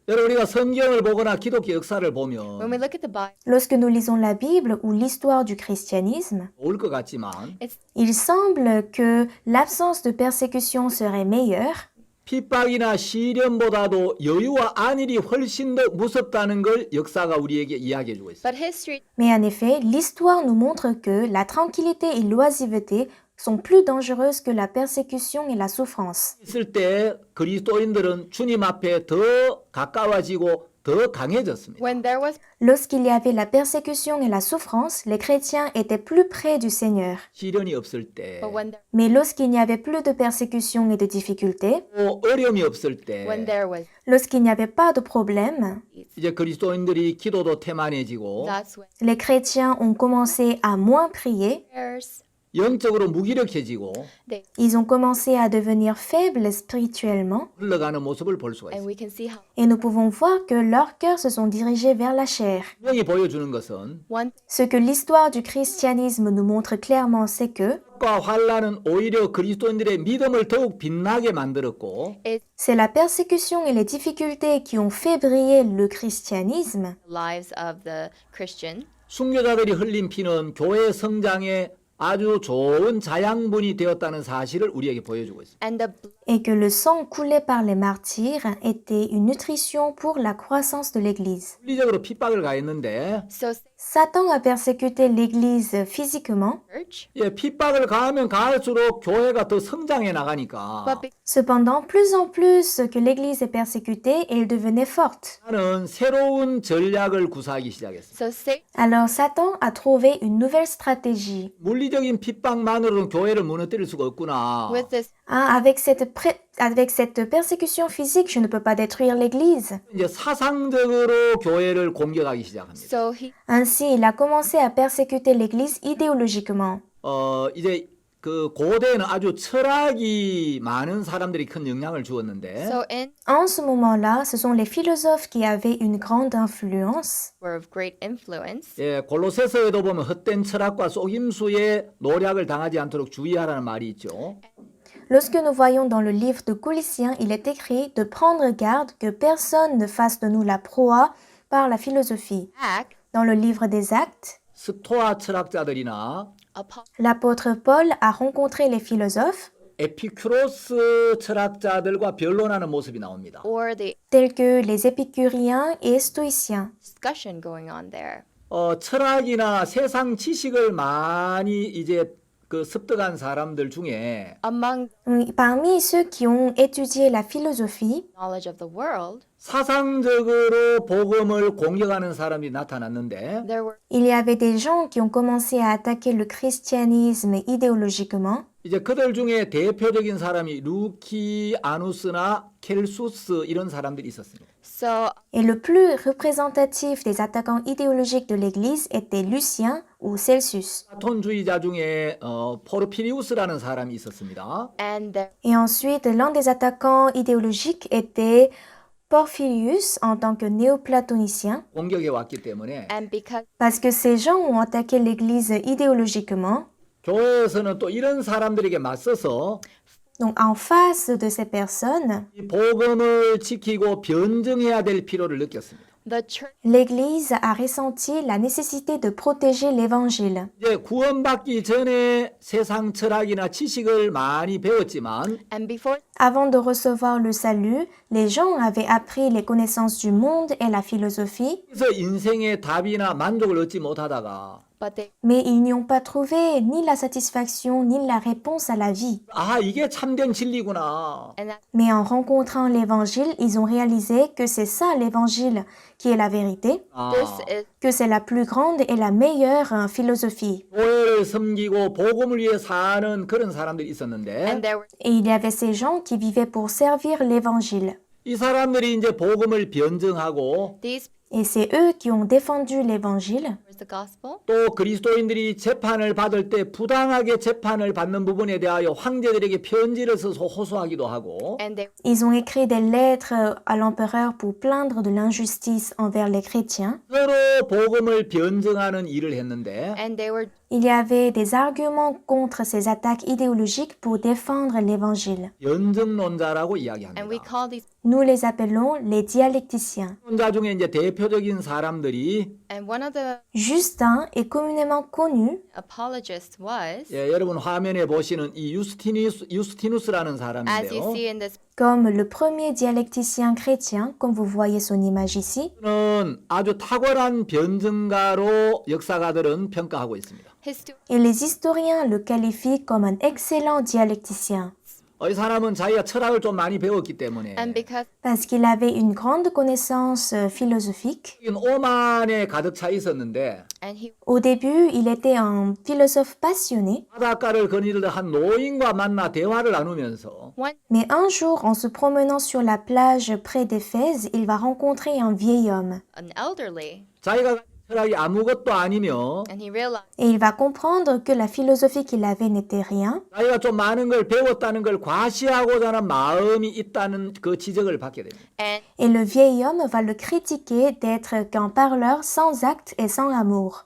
여러분 우리가 성경을 보거나 기독교 역사를 when 보면 we look at the Bible, Lorsque nous lisons la Bible ou l'histoire du christianisme, 좋을 것 같지만 it's il semble que l'absence de persécution serait meilleure, 핍박이나 시련보다도 여유와 안일이 훨씬 더 무섭다는 걸 역사가 우리에게 이야기해 주고 있어요. but history mais en effet, l'histoire nous montre que la tranquillité et l'oisiveté sont plus dangereuses que la persécution et la souffrance. 있을 때 그리스도인들은 주님 앞에 더 가까워지고 더 강해졌습니다. when there was Lorsqu'il y avait la persécution et la souffrance, les chrétiens étaient plus près du Seigneur. 시련이 없을 때, but when there, Mais lorsqu'il n'y avait plus de persécution et de difficultés, 또 어려움이 없을 when 때 there was lorsqu'il n'y avait pas de problème, 이제 그리스도인들이 기도도 태만해지고 that's when les chrétiens ont commencé à moins prier, prayers 영적으로 무기력해지고 they ils ont commencé à devenir faibles spirituellement, 흘러가는 모습을 볼 수가 and 있어요. we can see how et nous pouvons voir que leurs cœurs se sont dirigés vers la chair. 분명히 보여주는 것은 one Ce que l'histoire du christianisme nous montre clairement, c'est que 과 환란은 오히려 그리스도인들의 믿음을 더욱 빛나게 만들었고 is c'est la persécution et les difficultés qui ont fait briller le christianisme, the lives of the Christian 순교자들이 흘린 피는 교회 성장에 아주 좋은 자양분이 되었다는 사실을 우리에게 보여주고 있습니다. and the et que le sang coulé par les martyrs était une nutrition pour la croissance de l'Église. 물리적으로 핍박을 가했는데 so Satan a persécuté l'Église physiquement, church 핍박을 가하면 가할수록 교회가 더 성장해 나가니까 but be- cependant, plus en plus que l'Église est persécutée, elle devenait forte. 나는 새로운 전략을 구사하기 시작했어요. so Satan Alors Satan a trouvé une nouvelle stratégie. 물리적인 핍박만으로는 교회를 무너뜨릴 수가 없구나. with this Ah, avec cette persécution physique, je ne peux pas détruire l'Église. 이제 사상적으로 교회를 공격하기 시작합니다. so he Ainsi, il a commencé à persécuter l'Église idéologiquement. 이제 그 고대에는 아주 철학이 많은 사람들이 큰 영향을 주었는데 so in En ce moment-là, ce sont les philosophes qui avaient une grande influence. were of great influence 골로새서에도 보면 헛된 철학과 속임수에 노략을 당하지 않도록 주의하라는 말이 있죠. Lorsque nous voyons dans le livre de Colossiens, il est écrit de prendre garde que personne ne fasse de nous la proie par la philosophie. act Dans le livre des Actes, 스토아 철학자들이나 upon l'apôtre Paul a rencontré les philosophes 에피큐로스 철학자들과 변론하는 모습이 나옵니다. or the tels que les épicuriens et stoïciens. discussion going on there 철학이나 세상 지식을 많이 이제 그 습득한 사람들 중에 Among Parmi ceux qui ont étudié la philosophie, knowledge of the world, 사상적으로 복음을 공격하는 사람이 나타났는데 there were il y avait des gens qui ont commencé à attaquer le christianisme idéologiquement. 이제 그들 중에 대표적인 사람이 루키아누스나 켈수스 이런 사람들이 있었습니다. so Et le plus représentatif des attaquants idéologiques de l'Église était Lucien ou Celsus. 플라톤주의자 중에 포르피리우스라는 사람이 있었습니다. and there Et ensuite, l'un des attaquants idéologiques était Porphyrius en tant que néoplatonicien, 공격해 왔기 때문에 and because parce que ces gens ont attaqué l'Église idéologiquement. 교회에서는 또 이런 사람들에게 맞서서 Donc en face de ces personnes, 이 복음을 지키고 변증해야 될 필요를 느꼈습니다. the church l'Église a ressenti la nécessité de protéger l'Évangile. 이제 구원받기 전에 세상 철학이나 지식을 많이 배웠지만 and before Avant de recevoir le salut, les gens avaient appris les connaissances du monde et la philosophie, 그래서 인생의 답이나 만족을 얻지 못하다가 but they mais ils n'y ont pas trouvé ni la satisfaction ni la réponse à la vie. 아 이게 참된 진리구나. and that Mais en rencontrant l'Évangile, ils ont réalisé que c'est ça l'Évangile qui est la vérité, 아, this is que c'est la plus grande et la meilleure philosophie. 교회를 섬기고 복음을 위해 사는 그런 사람들이 and 있었는데 there were Et il y avait ces gens qui vivaient pour servir l'Évangile. 이 사람들이 이제 복음을 변증하고 these Et c'est eux qui ont défendu l'Évangile. was the gospel 또 그리스도인들이 재판을 받을 때 부당하게 재판을 받는 부분에 대하여 황제들에게 편지를 써서 호소하기도 하고 and they Ils ont écrit des lettres à l'empereur pour plaindre de l'injustice envers les chrétiens. 서로 복음을 변증하는 일을 했는데 and they were Il y avait des arguments contre ces attaques idéologiques pour défendre l'Évangile. 변증론자라고 and we 이야기합니다. call these Nous les appelons les dialecticiens. 변증론자 중에 이제 대표적인 사람들이 and one of the Justin est communément connu. apologists was 예, 여러분 화면에 보시는 이 유스티누스라는 as you 사람인데요. see in this Comme le premier dialecticien chrétien, comme vous voyez son image ici. 는 아주 탁월한 변증가로 역사가들은 평가하고 있습니다. history Et les historiens le qualifient comme un excellent dialecticien. 이 사람은 자기가 철학을 좀 많이 배웠기 때문에 and because Parce qu'il avait une grande connaissance philosophique. 오만에 가득 차 있었는데 and he Au début, il était un philosophe passionné. 바닷가를 거닐던 한 노인과 만나 대화를 나누면서 one Mais un jour, en se promenant sur la plage près d'Éphèse, il va rencontrer un vieil homme. an elderly 자기가 가진 철학이 아무것도 아니며 and he realized Et il va comprendre que la philosophie qu'il avait n'était rien. 자기가 좀 많은 걸 배웠다는 걸 과시하고자 하는 마음이 있다는 그 지적을 받게 됩니다. and Et le vieil homme va le critiquer d'être qu'un parleur sans acte et sans amour.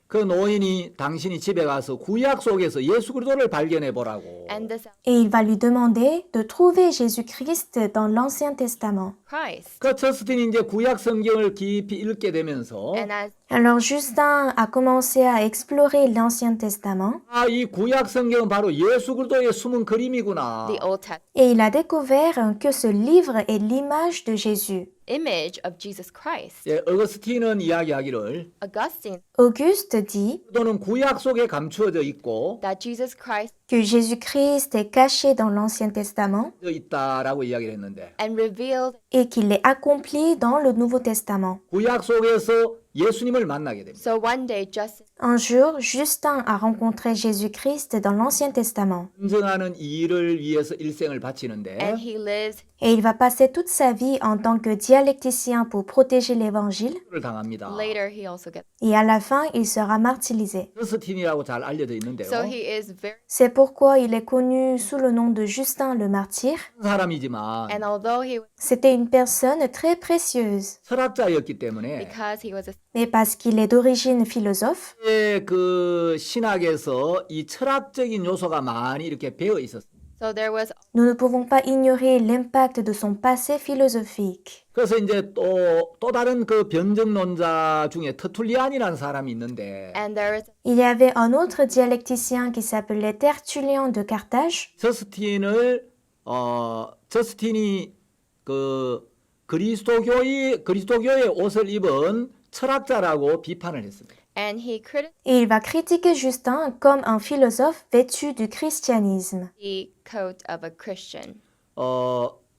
그 노인이 당신이 집에 가서 구약 속에서 예수 그리스도를 발견해 보라고. and this Et il va lui demander de trouver Jésus-Christ dans l'Ancien Testament. Christ 그 저스틴이 이제 구약 성경을 깊이 읽게 되면서 and as Alors Justin a commencé à explorer l'Ancien Testament 아, 이 구약 성경은 바로 예수 그리스도의 숨은 그림이구나. the Old Testament et il a découvert que ce livre est l'image de Jésus. image of Jesus Christ. 예, 어거스틴은 이야기하기를 Augustine Auguste dit 또는 구약 속에 감추어져 있고 that Jesus Christ que Jésus-Christ est caché dans l'Ancien Testament 있다라고 이야기를 했는데 and revealed et qu'il est accompli dans le Nouveau Testament. 구약 속에서 예수님을 만나게 됩니다. so one day just Un jour, Justin a rencontré Jésus-Christ dans l'Ancien Testament 인정하는 일을 위해서 일생을 바치는데 and he lives et il va passer toute sa vie en tant que dialecticien pour protéger l'Évangile 를 당합니다. later he also gets et à la fin, il sera martyrisé. 저스틴이라고 잘 알려져 있는데요. so he is very C'est pourquoi il est connu sous le nom de Justin le martyr. 사람이지만 and although he was C'était une personne très précieuse, 철학자였기 때문에 because he was a mais parce qu'il est d'origine philosophe, 그 신학에서 이 철학적인 요소가 많이 이렇게 배어 있었어요. so there was nous ne pouvons pas ignorer l'impact de son passé philosophique. 그래서 이제 또 다른 그 변증론자 중에 터툴리안이라는 사람이 있는데 and there is Il y avait un autre dialecticien qui s'appelait Tertullien de Carthage. 저스틴이 그 그리스도교의 옷을 입은 철학자라고 비판을 했습니다. And he criticized Et il va critiquer Justin comme un philosophe vêtu du christianisme. the coat of a Christian.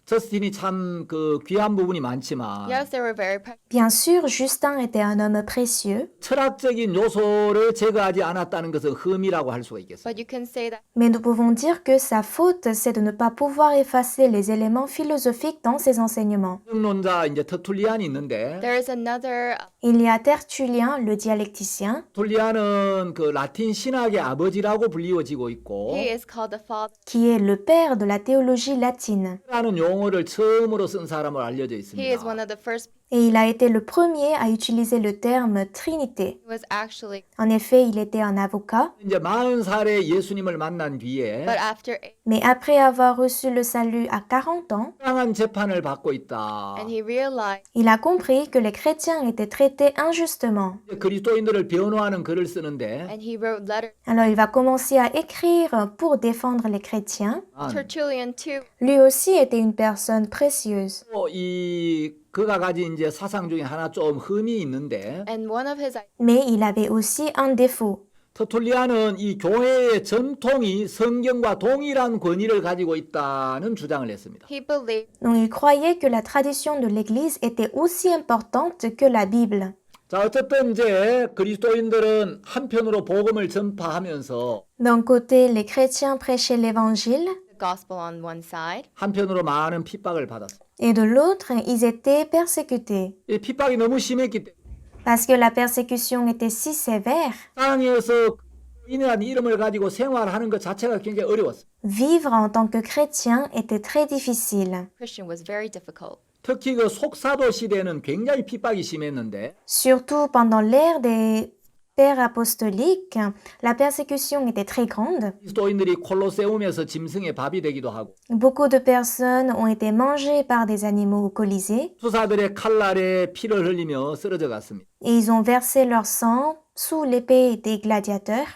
저스틴이 참 그 귀한 부분이 많지만 Yes, they were very precious, Bien sûr, Justin était un homme précieux, 철학적인 요소를 제거하지 않았다는 것은 흠이라고 할 수가 있겠습니다. but you can say that mais nous pouvons dire que sa faute, c'est de ne pas pouvoir effacer les éléments philosophiques dans ses enseignements. 성론자 이제 터툴리안이 있는데 there is another Il y a Tertullien, le dialecticien. 터툴리안은 그 라틴 신학의 아버지라고 불리워지고 있고 he is called the father. qui est le père de la théologie latine. 라는 용어를 처음으로 쓴 사람으로 알려져 He is 있습니다. one of the first. Et il a été le premier à utiliser le terme Trinité. He was actually, En effet, il était un avocat, 이제 40살에 예수님을 만난 뒤에 but after mais après avoir reçu le salut à 40 ans, 상한 재판을 받고 있다. and he realized il a compris que les chrétiens étaient traités injustement. 그리스도인들을 변호하는 글을 쓰는데 and he wrote letters. Alors il va commencer à écrire pour défendre les chrétiens. Tertullian too Lui aussi était une personne précieuse. 이 그가 가진 이제 사상 중에 하나 좀 흠이 있는데 and one of his Mais il avait aussi un défaut. 터툴리안은 이 교회의 전통이 성경과 동일한 권위를 가지고 있다는 주장을 했습니다. he believed Donc il croyait que la tradition de l'Église était aussi importante que la Bible. 자, 어쨌든 이제 그리스도인들은 한편으로 복음을 전파하면서 D'un côté, les chrétiens prêchaient l'Évangile, the gospel on one side, 한편으로 많은 핍박을 받았어요. et de l'autre, ils étaient persécutés. 이 핍박이 너무 심했기 때문에 Parce que la persécution était si sévère, 땅에서 인이라는 이름을 가지고 생활하는 것 자체가 굉장히 어려웠어요. vivre en tant que chrétien était très difficile. Christian was very difficult. 특히 그 속사도 시대는 굉장히 핍박이 심했는데 Surtout pendant l'ère des pères apostoliques, la persécution était très grande. 그리스도인들이 콜로세움에서 짐승의 밥이 되기도 하고 Beaucoup de personnes ont été mangées par des animaux au Colisée 투사들의 칼날에 피를 흘리며 쓰러져 갔습니다. et ils ont versé leur sang sous l'épée des gladiateurs.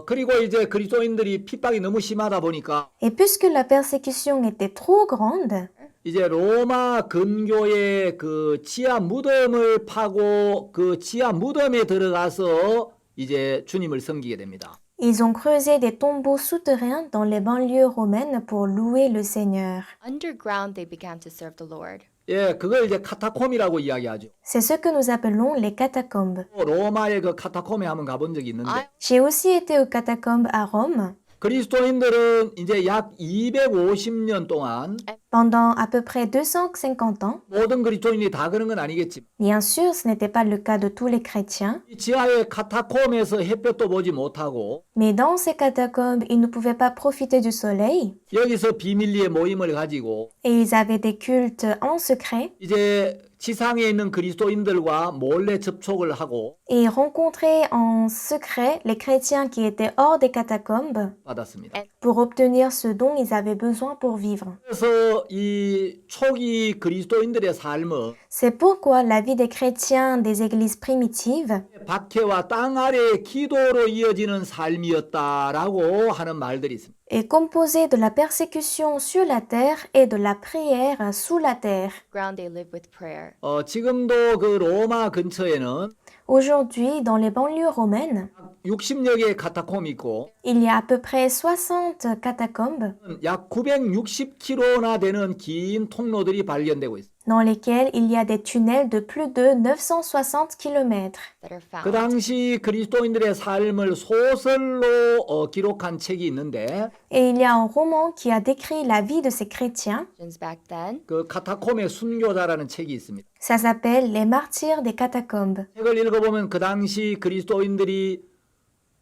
그리고 이제 그리스도인들이 핍박이 너무 심하다 보니까 Et puisque la persécution était trop grande, 이제 로마 근교의 그 지하 무덤을 파고 그 지하 무덤에 들어가서 이제 주님을 섬기게 됩니다. ils ont creusé des tombeaux souterrains dans les banlieues romaines pour louer le Seigneur. Underground, they began to serve the Lord. 예, 그걸 이제 카타콤이라고 이야기하죠. C'est ce que nous appelons les catacombes. 로마의 그 카타콤에 한번 가본 적이 있는데 J'ai aussi été aux catacombes à Rome. 그리스도인들은 이제 약 250년 동안 Pendant à peu près 250 ans, 모든 그리스도인이 다 그런 건 아니겠지만 bien sûr, ce n'était pas le cas de tous les chrétiens, 이 지하의 카타콤에서 햇볕도 보지 못하고 mais dans ces catacombes, ils ne pouvaient pas profiter du soleil 여기서 비밀리에 모임을 가지고 et ils avaient des cultes en secret 이제 지상에 있는 그리스도인들과 몰래 접촉을 하고 et ils rencontraient en secret les chrétiens qui étaient hors des catacombes 받았습니다. pour obtenir ce dont ils avaient besoin pour vivre. 그래서 이 초기 그리스도인들의 삶은 C'est pourquoi la vie des chrétiens des églises primitives 박해와 땅 아래의 기도로 이어지는 삶이었다라고 하는 말들이 있습니다. est composée de la persécution sur la terre et de la prière sous la terre. Ground, they live with prayer. 지금도 그 로마 근처에는 Aujourd'hui, dans les banlieues romaines, 60여 개의 카타콤이 있고 il y a à peu près 60 catacombes 약 960km나 되는 긴 통로들이 발견되고 있습니다. dans lesquelles il y a des tunnels de plus de 960 km. That are found. 그 당시 그리스도인들의 삶을 소설로 기록한 책이 있는데 Et il y a un roman qui a décrit la vie de ces chrétiens. Christians back then. 그 카타콤의 순교자라는 책이 있습니다. Ça s'appelle Les martyrs des catacombes. 책을 읽어보면 그 당시 그리스도인들이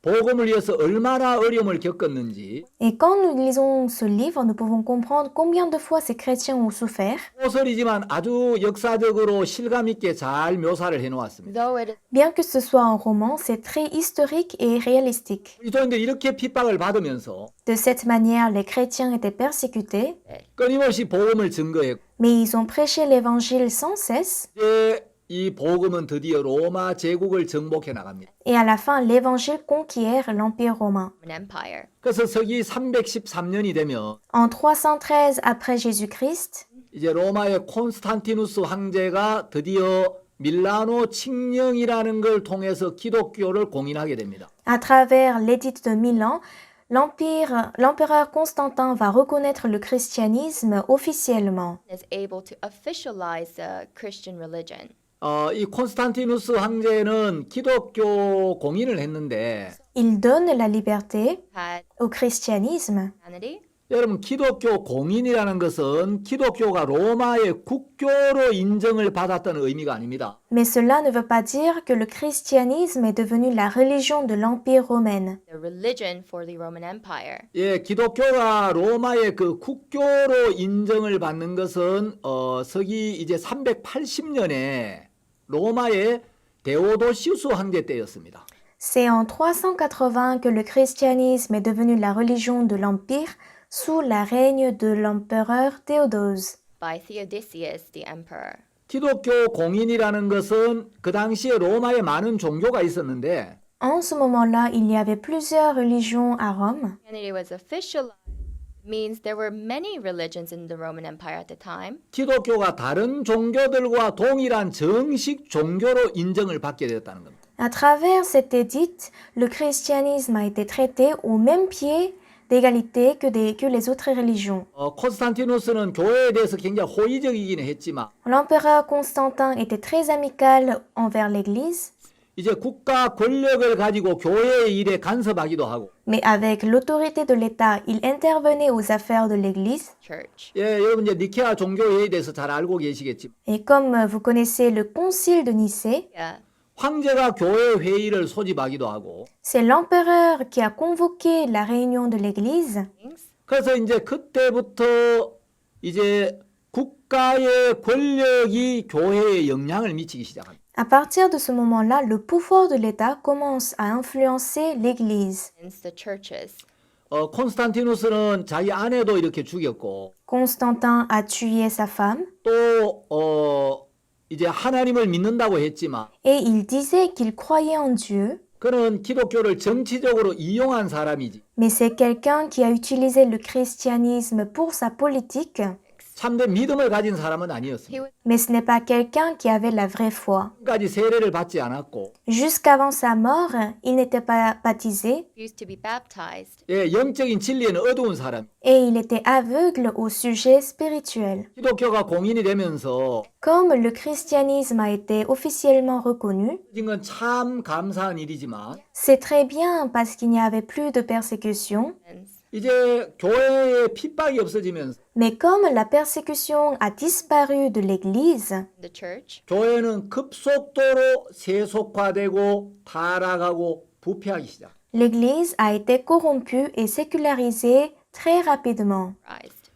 복음을 위해서 얼마나 어려움을 겪었는지 Et quand nous lisons ce livre, nous pouvons comprendre combien de fois ces chrétiens ont souffert. 소설이지만 아주 역사적으로 실감 있게 잘 묘사를 해놓았습니다. Though it is Bien que ce soit un roman, c'est très historique et réalistique. 그리스도인들이 이렇게 핍박을 받으면서 De cette manière, les chrétiens étaient persécutés, 끊임없이 복음을 증거했고 mais ils ont prêché l'évangile sans cesse. 이제 이 복음은 드디어 로마 제국을 정복해 나갑니다. Et à la fin, l'évangile conquiert l'Empire romain. an empire. 그래서 서기 313년이 되면 En 313 après Jésus-Christ, 이제 로마의 콘스탄티누스 황제가 드디어 밀라노 칙령이라는 걸 통해서 기독교를 공인하게 됩니다. À travers l'édit de Milan, l'empereur Constantin va reconnaître le christianisme officiellement. Is able to officialize the Christian religion. 이 콘스탄티누스 황제는 기독교 공인을 했는데 Il donne la liberté Had au christianisme. Christianity. 여러분 기독교 공인이라는 것은 기독교가 로마의 국교로 인정을 받았다는 의미가 아닙니다. Mais cela ne veut pas dire que le christianisme est devenu la religion de l'Empire romain. The religion for the Roman Empire. 예, 기독교가 로마의 그 국교로 인정을 받는 것은 서기 이제 380년에 로마의 데오도시우스 황제 때였습니다. C'est en 380 que le christianisme est devenu la religion de l'Empire sous la règne de l'empereur Théodose. By Theodosius the emperor. 기독교 공인이라는 것은 그 당시에 로마에 많은 종교가 있었는데 En ce moment-là, il y avait plusieurs religions à Rome. Christianity was officialized. Means there were many religions in the Roman Empire at the time. 기독교가 다른 종교들과 동일한 정식 종교로 인정을 받게 되었다는 겁니다. À travers cet édit, le christianisme a été traité au même pied d'égalité que les autres religions. 콘스탄티누스는 교회에 대해서 굉장히 호의적이긴 했지만 L'empereur Constantin était très amical envers l'Église, 이제 국가 권력을 가지고 교회의 일에 간섭하기도 하고 mais avec l'autorité de l'État, il intervenait aux affaires de l'Église. Church. 예, 여러분 이제 니케아 종교회의에 대해서 잘 알고 계시겠지만 Et comme vous connaissez le concile de Nicée, Yeah. 황제가 교회 회의를 소집하기도 하고 c'est l'empereur qui a convoqué la réunion de l'Église. Things. 그래서 이제 그때부터 이제 국가의 권력이 교회에 영향을 미치기 시작합니다. À partir de ce moment-là, le pouvoir de l'État commence à influencer l'Église. Hence the churches. 콘스탄티누스는 자기 아내도 이렇게 죽였고 Constantin a tué sa femme 또 이제 하나님을 믿는다고 했지만 et il disait qu'il croyait en Dieu, 그는 기독교를 정치적으로 이용한 사람이지 mais c'est quelqu'un qui a utilisé le christianisme pour sa politique, 참된 믿음을 가진 사람은 He 아니었습니다. was mais ce n'est pas quelqu'un qui avait la vraie foi. 까지 세례를 받지 않았고 Jusqu'avant sa mort, il n'était pas baptisé used to be baptized. 예, 영적인 진리에는 어두운 사람. et il était aveugle au sujet spirituel. 기독교가 공인이 되면서 Comme le christianisme a été officiellement reconnu, 이건 참 감사한 일이지만 c'est très bien parce qu'il n'y avait plus de persécution, Hence, 이제 교회에 핍박이 없어지면서 mais comme la persécution a disparu de l'Église, the church. 교회는 급속도로 세속화되고 타락하고 부패하기 시작. l'Église a été corrompue et sécularisée très rapidement. Rised.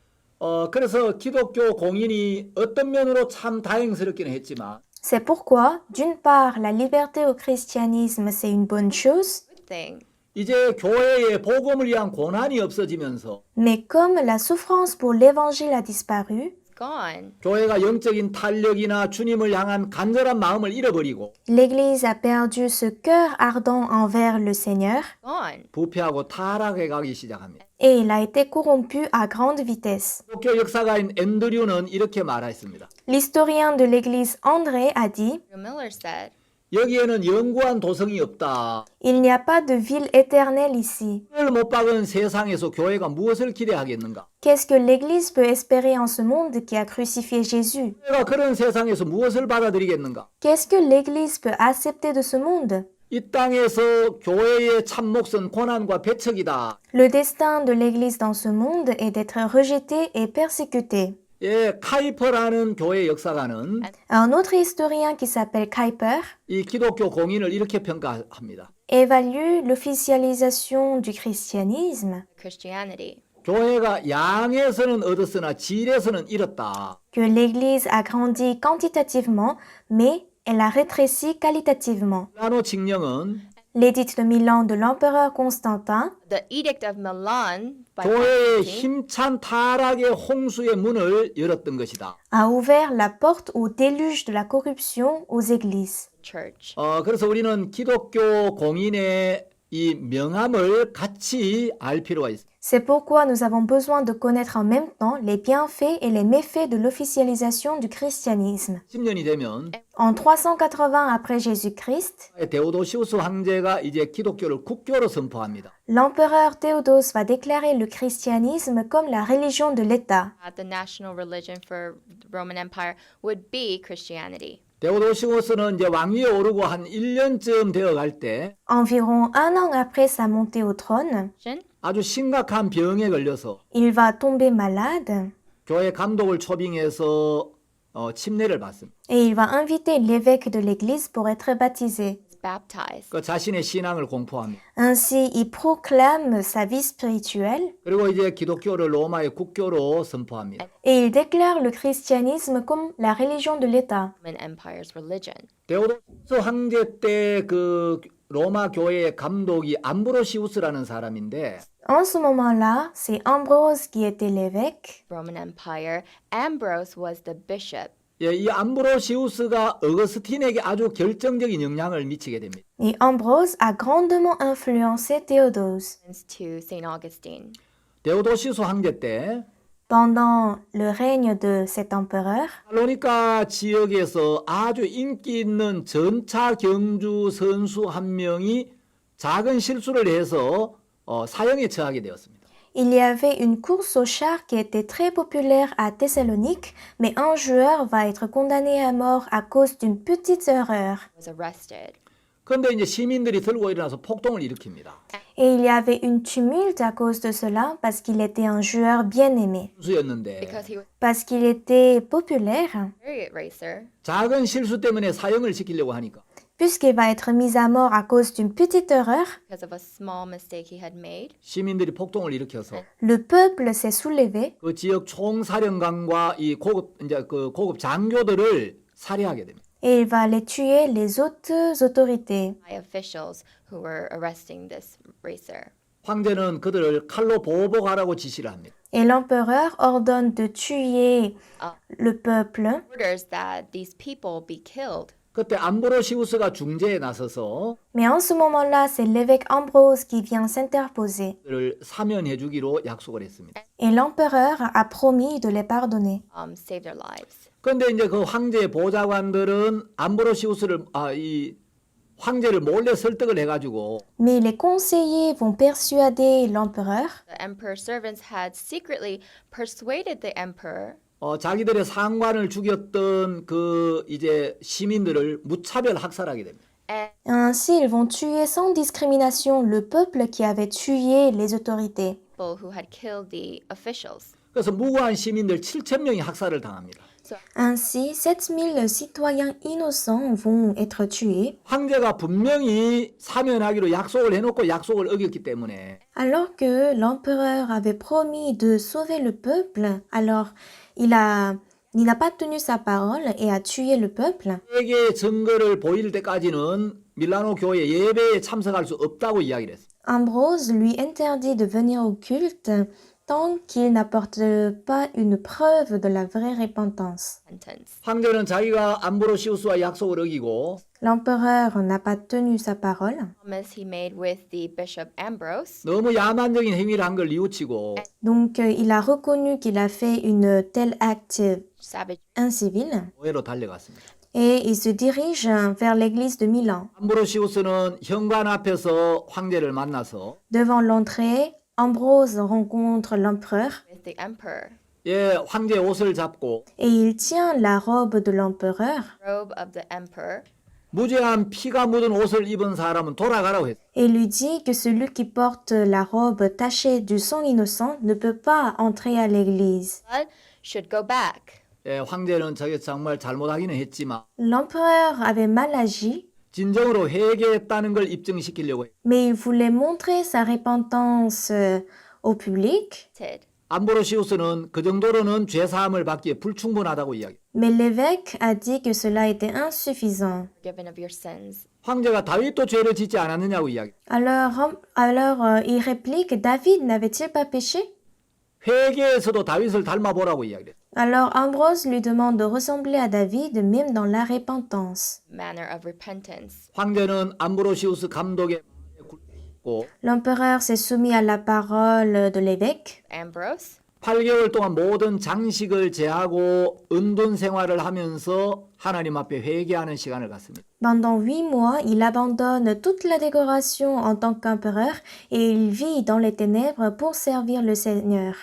그래서 기독교 공인이 어떤 면으로 참 다행스럽기는 했지만 C'est pourquoi, d'une part, la liberté au christianisme, c'est une bonne chose, Good thing. 이제 교회에 복음을 위한 고난이 없어지면서 mais comme la souffrance pour l'Évangile a disparu, It's gone. 교회가 영적인 탄력이나 주님을 향한 간절한 마음을 잃어버리고 l'Église a perdu ce cœur ardent envers le Seigneur Gone. 부패하고 타락해 가기 시작합니다. et il a été corrompu à grande vitesse. 기독교 역사가인 앤드류는 이렇게 말했습니다. L'historien de l'Église André a dit Miller said, 여기에는 영구한 도성이 없다. il n'y a pas de ville éternelle ici. 그를 못 박은 세상에서 교회가 무엇을 기대하겠는가? Qu'est-ce que l'Église peut espérer en ce monde qui a crucifié Jésus? 교회가 그런 세상에서 무엇을 받아들이겠는가? Qu'est-ce que l'Église peut accepter de ce monde? 이 땅에서 교회의 참 몫은 고난과 배척이다. Le destin de l'Église dans ce monde est d'être rejetée et persécutée. 예, 카이퍼라는 교회 역사가는 Un autre historien qui s'appelle Kuyper 이 기독교 공인을 이렇게 평가합니다. évalue l'officialisation du christianisme, Christianity. 교회가 양에서는 얻었으나 질에서는 잃었다. que l'Église a grandi quantitativement, mais elle a rétréci qualitativement. 밀라노 칙령은 L'édit de Milan de l'empereur Constantin The Edict of Milan by 교회의 Constantine 힘찬 타락의 홍수의 문을 열었던 것이다. a ouvert la porte au déluge de la corruption aux églises. church. 그래서 우리는 기독교 공인의 이 명함을 같이 알 필요가 있습니다. C'est pourquoi nous avons besoin de connaître en même temps les bienfaits et les méfaits de l'officialisation du christianisme. 10년이 되면 En 380 après Jésus-Christ, 데오도시우스 황제가 이제 기독교를 국교로 선포합니다. l'empereur Théodose va déclarer le christianisme comme la religion de l'État. The national religion for the Roman Empire would be Christianity. 데오도시우스는 이제 왕위에 오르고 한 1년쯤 되어 갈 때 Environ un an après sa montée au trône, 아주 심각한 병에 걸려서 il va tomber malade 교회 감독을 초빙해서 침례를 받습니다. et il va inviter l'évêque de l'église pour être baptisé. Baptized. 그 자신의 신앙을 공포합니다. Ainsi, il proclame sa vie spirituelle 그리고 이제 기독교를 로마의 국교로 선포합니다. et il déclare le christianisme comme la religion de l'État. Roman Empire's religion. 데오도시우스 황제 때 그 로마 교회의 감독이 암브로시우스라는 사람인데 En ce moment-là, c'est Ambrose qui était l'évêque. Roman Empire. Ambrose was the bishop. 예, 이 암브로시우스가 어거스틴에게 아주 결정적인 영향을 미치게 됩니다. Et Ambrose a grandement influencé Théodose. To Saint Augustine. 데오도시우스 황제 때 Pendant le règne de cet empereur, 살로니카 지역에서 아주 인기 있는 전차 경주 선수 한 명이 작은 실수를 해서 사형에 처하게 되었습니다. il y avait une course au char qui était très populaire à Thessalonique, mais un joueur va être condamné à mort à cause d'une petite erreur. Was arrested. 그런데 이제 시민들이 들고 일어나서 폭동을 일으킵니다. Et il y avait une tumulte à cause de cela parce qu'il était un joueur bien aimé. 선수였는데 Because he was Parce qu'il était populaire, a chariot racer. 작은 실수 때문에 사형을 시키려고 하니까 puisqu'il va être mis à mort à cause d'une petite erreur, Because of a small mistake he had made. 시민들이 폭동을 일으켜서 le peuple s'est soulevé 그 지역 총사령관과 이 고급 장교들을 살해하게 됩니다. et il va aller tuer les hautes autorités. By officials who were arresting this racer. 황제는 그들을 칼로 보복하라고 지시를 합니다. Et l'empereur ordonne de tuer le peuple. Orders that these people be killed. 그때 암브로시우스가 중재에 나서서 Mais en ce moment-là, c'est l'évêque Ambrose qui vient s'interposer. 그들을 사면해 주기로 약속을 했습니다. Et l'empereur a promis de les pardonner. Save their lives. 그런데 이제 그 황제의 보좌관들은 암브로시우스를 이 황제를 몰래 설득을 해가지고 Mais les conseillers vont persuader l'empereur The emperor's servants had secretly persuaded the emperor 자기들의 상관을 죽였던 그 이제 시민들을 무차별 학살하게 됩니다. and Ainsi, ils vont tuer sans discrimination le peuple qui avait tué les autorités. people who had killed the officials. 그래서 무고한 시민들 7,000명이 학살을 당합니다. Ainsi, 7000 citoyens innocents vont être tués, 황제가 분명히 사면하기로 약속을 해놓고 약속을 어겼기 때문에 alors que l'empereur avait promis de sauver le peuple. Alors, il n'a pas tenu sa parole et a tué le peuple. 세계의 증거를 보일 때까지는 밀라노 교회 예배에 참석할 수 없다고 이야기를 했어요. Ambrose lui interdit de venir au culte tant qu'il n'apporte pas une preuve de la vraie repentance. Sentence. 황제는 자기가 암브로시우스와 약속을 어기고 L'empereur n'a pas tenu sa parole, Promise he made with the bishop Ambrose. 너무 야만적인 행위를 한 걸 뉘우치고 donc il a reconnu qu'il a fait une telle acte Savage. incivil 교회로 달려갔습니다. et il se dirige vers l'église de Milan. 암브로시우스는 현관 앞에서 황제를 만나서 Devant l'entrée, Ambrose rencontre l'empereur With the emperor. 예, 황제의 옷을 잡고 et il tient la robe de l'empereur Robe of the emperor. 무죄한 피가 묻은 옷을 입은 사람은 돌아가라고 했어요. et lui dit que celui qui porte la robe tachée du sang innocent ne peut pas entrer à l'église. Blood should go back. 예, 황제는 저게 정말 잘못하기는 했지만 L'empereur avait mal agi, 진정으로 회개했다는 걸 입증시키려고 해요. mais il voulait montrer sa repentance au public. Did. 암브로시우스는 그 정도로는 죄사함을 받기에 불충분하다고 이야기해요. Mais l'évêque a dit que cela était insuffisant. Forgiven of your sins. 황제가 다윗도 죄를 짓지 않았느냐고 이야기해요. Alors il réplique, David n'avait-il pas péché? 회개에서도 다윗을 닮아보라고 이야기해요. Alors Ambrose lui demande de ressembler à David même dans la repentance. Manner of repentance. 황제는 암브로시우스 감독의 받고 L'empereur s'est soumis à la parole de l'évêque. Ambrose. 8개월 동안 모든 장식을 제하고 은둔 생활을 하면서 하나님 앞에 회개하는 시간을 갖습니다. Pendant 8 mois, il abandonne toute la décoration en tant qu'empereur et il vit dans les ténèbres pour servir le Seigneur.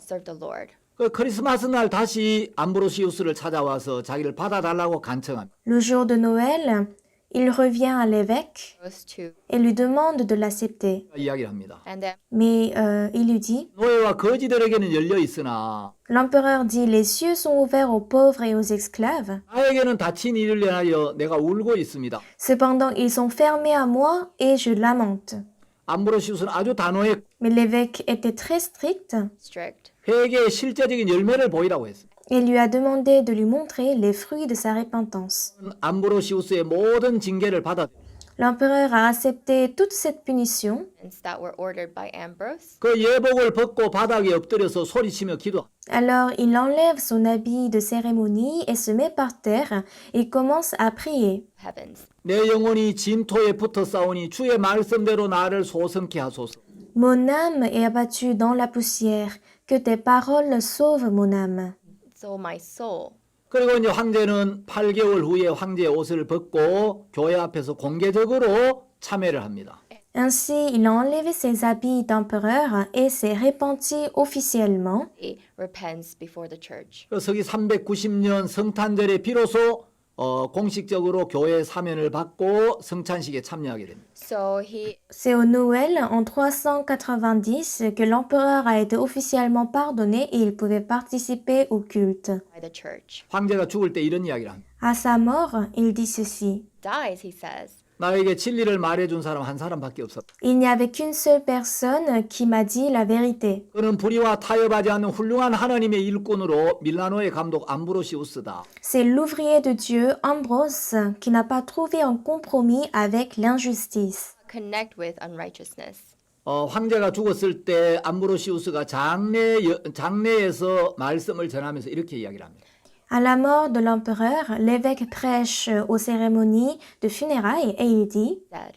Serve the Lord. 그 크리스마스 날 다시 암브로시우스를 찾아와서 자기를 받아달라고 간청합니다. Le jour de Noël, il revient à l'évêque Goes to et lui demande de l'accepter. 이야기를 합니다. and then Mais il lui dit, 노예와 거지들에게는 열려 있으나 l'empereur dit, les cieux sont ouverts aux pauvres et aux esclaves. 나에게는 닫힌 일을 위하여 내가 울고 있습니다. Cependant, ils sont fermés à moi et je lamente. 암브로시우스는 아주 단호했고 Mais l'évêque était très strict strict. 회개의 실제적인 열매를 보이라고 했습니다. et lui a demandé de lui montrer les fruits de sa repentance. 암브로시우스의 모든 징계를 받아 L'empereur a accepté toute cette punition. That were ordered by Ambrose. 그 예복을 벗고 바닥에 엎드려서 소리치며 기도. Alors il enlève son habit de cérémonie et se met par terre et commence à prier. Heavens. 내 영혼이 진토에 붙어 싸우니 주의 말씀대로 나를 소성케 하소서. Mon âme est abattue dans la poussière, que tes paroles sauvent mon âme. So my soul. 그리고 이제 황제는 8개월 후에 황제의 옷을 벗고 교회 앞에서 공개적으로 참회를 합니다. Ainsi, il a enlevé ses habits d'empereur et s'est repenti officiellement. He repents before the church. 그 서기 390년 성탄절에 비로소 공식적으로 교회 사면을 받고 성찬식에 참여하게 됩니다. So he C'est au Noël, en 390, que l'empereur a été officiellement pardonné et il pouvait participer au culte. by the church. 황제가 죽을 때 이런 이야기를 합니다. À sa mort, il dit ceci. Dies, he says. 나에게 진리를 말해준 사람 한 사람밖에 없었다. Il n'y avait qu'une seule personne qui m'a dit la vérité. 그는 불의와 타협하지 않는 훌륭한 하나님의 일꾼으로 밀라노의 감독 암브로시우스다. C'est l'ouvrier de Dieu, Ambrose, qui n'a pas trouvé un compromis avec l'injustice. Connect with unrighteousness. 황제가 죽었을 때 암브로시우스가 장례에서 말씀을 전하면서 이렇게 이야기를 합니다. À la mort de l'empereur, l'évêque prêche aux cérémonies de funérailles et il dit Said.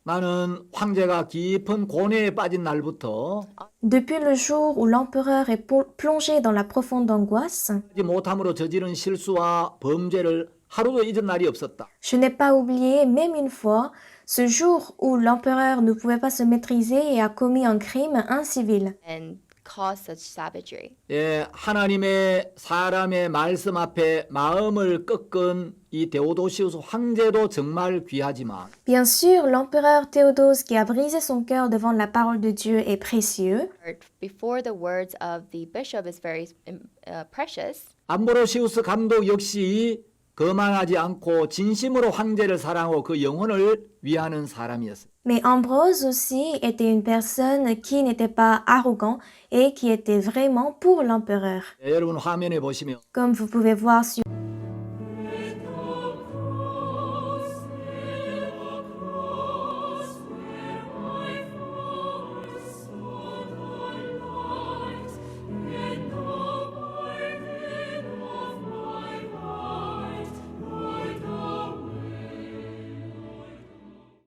나는 황제가 깊은 고뇌에 빠진 날부터 Depuis le jour où l'empereur est plongé dans la profonde angoisse, 하지 못함으로 저지른 실수와 범죄를 하루도 잊은 날이 없었다. je n'ai pas oublié même une fois ce jour où l'empereur ne pouvait pas se maîtriser et a commis un crime incivil. And cause such savagery. 예, 하나님의 사람의 말씀 앞에 마음을 꺾은 이 데오도시우스 황제도 정말 귀하지만 Bien sûr, l'empereur Théodose qui a brisé son cœur devant la parole de Dieu est précieux, Before the words of the bishop is very precious. 암브로시우스 감독 역시 거만하지 않고 진심으로 황제를 사랑하고 그 영혼을 위하는 사람이었어요. mais Ambrose aussi était une personne qui n'était pas arrogant et qui était vraiment pour l'empereur. 예, 여러분 화면에 보시면 Comme vous pouvez voir sur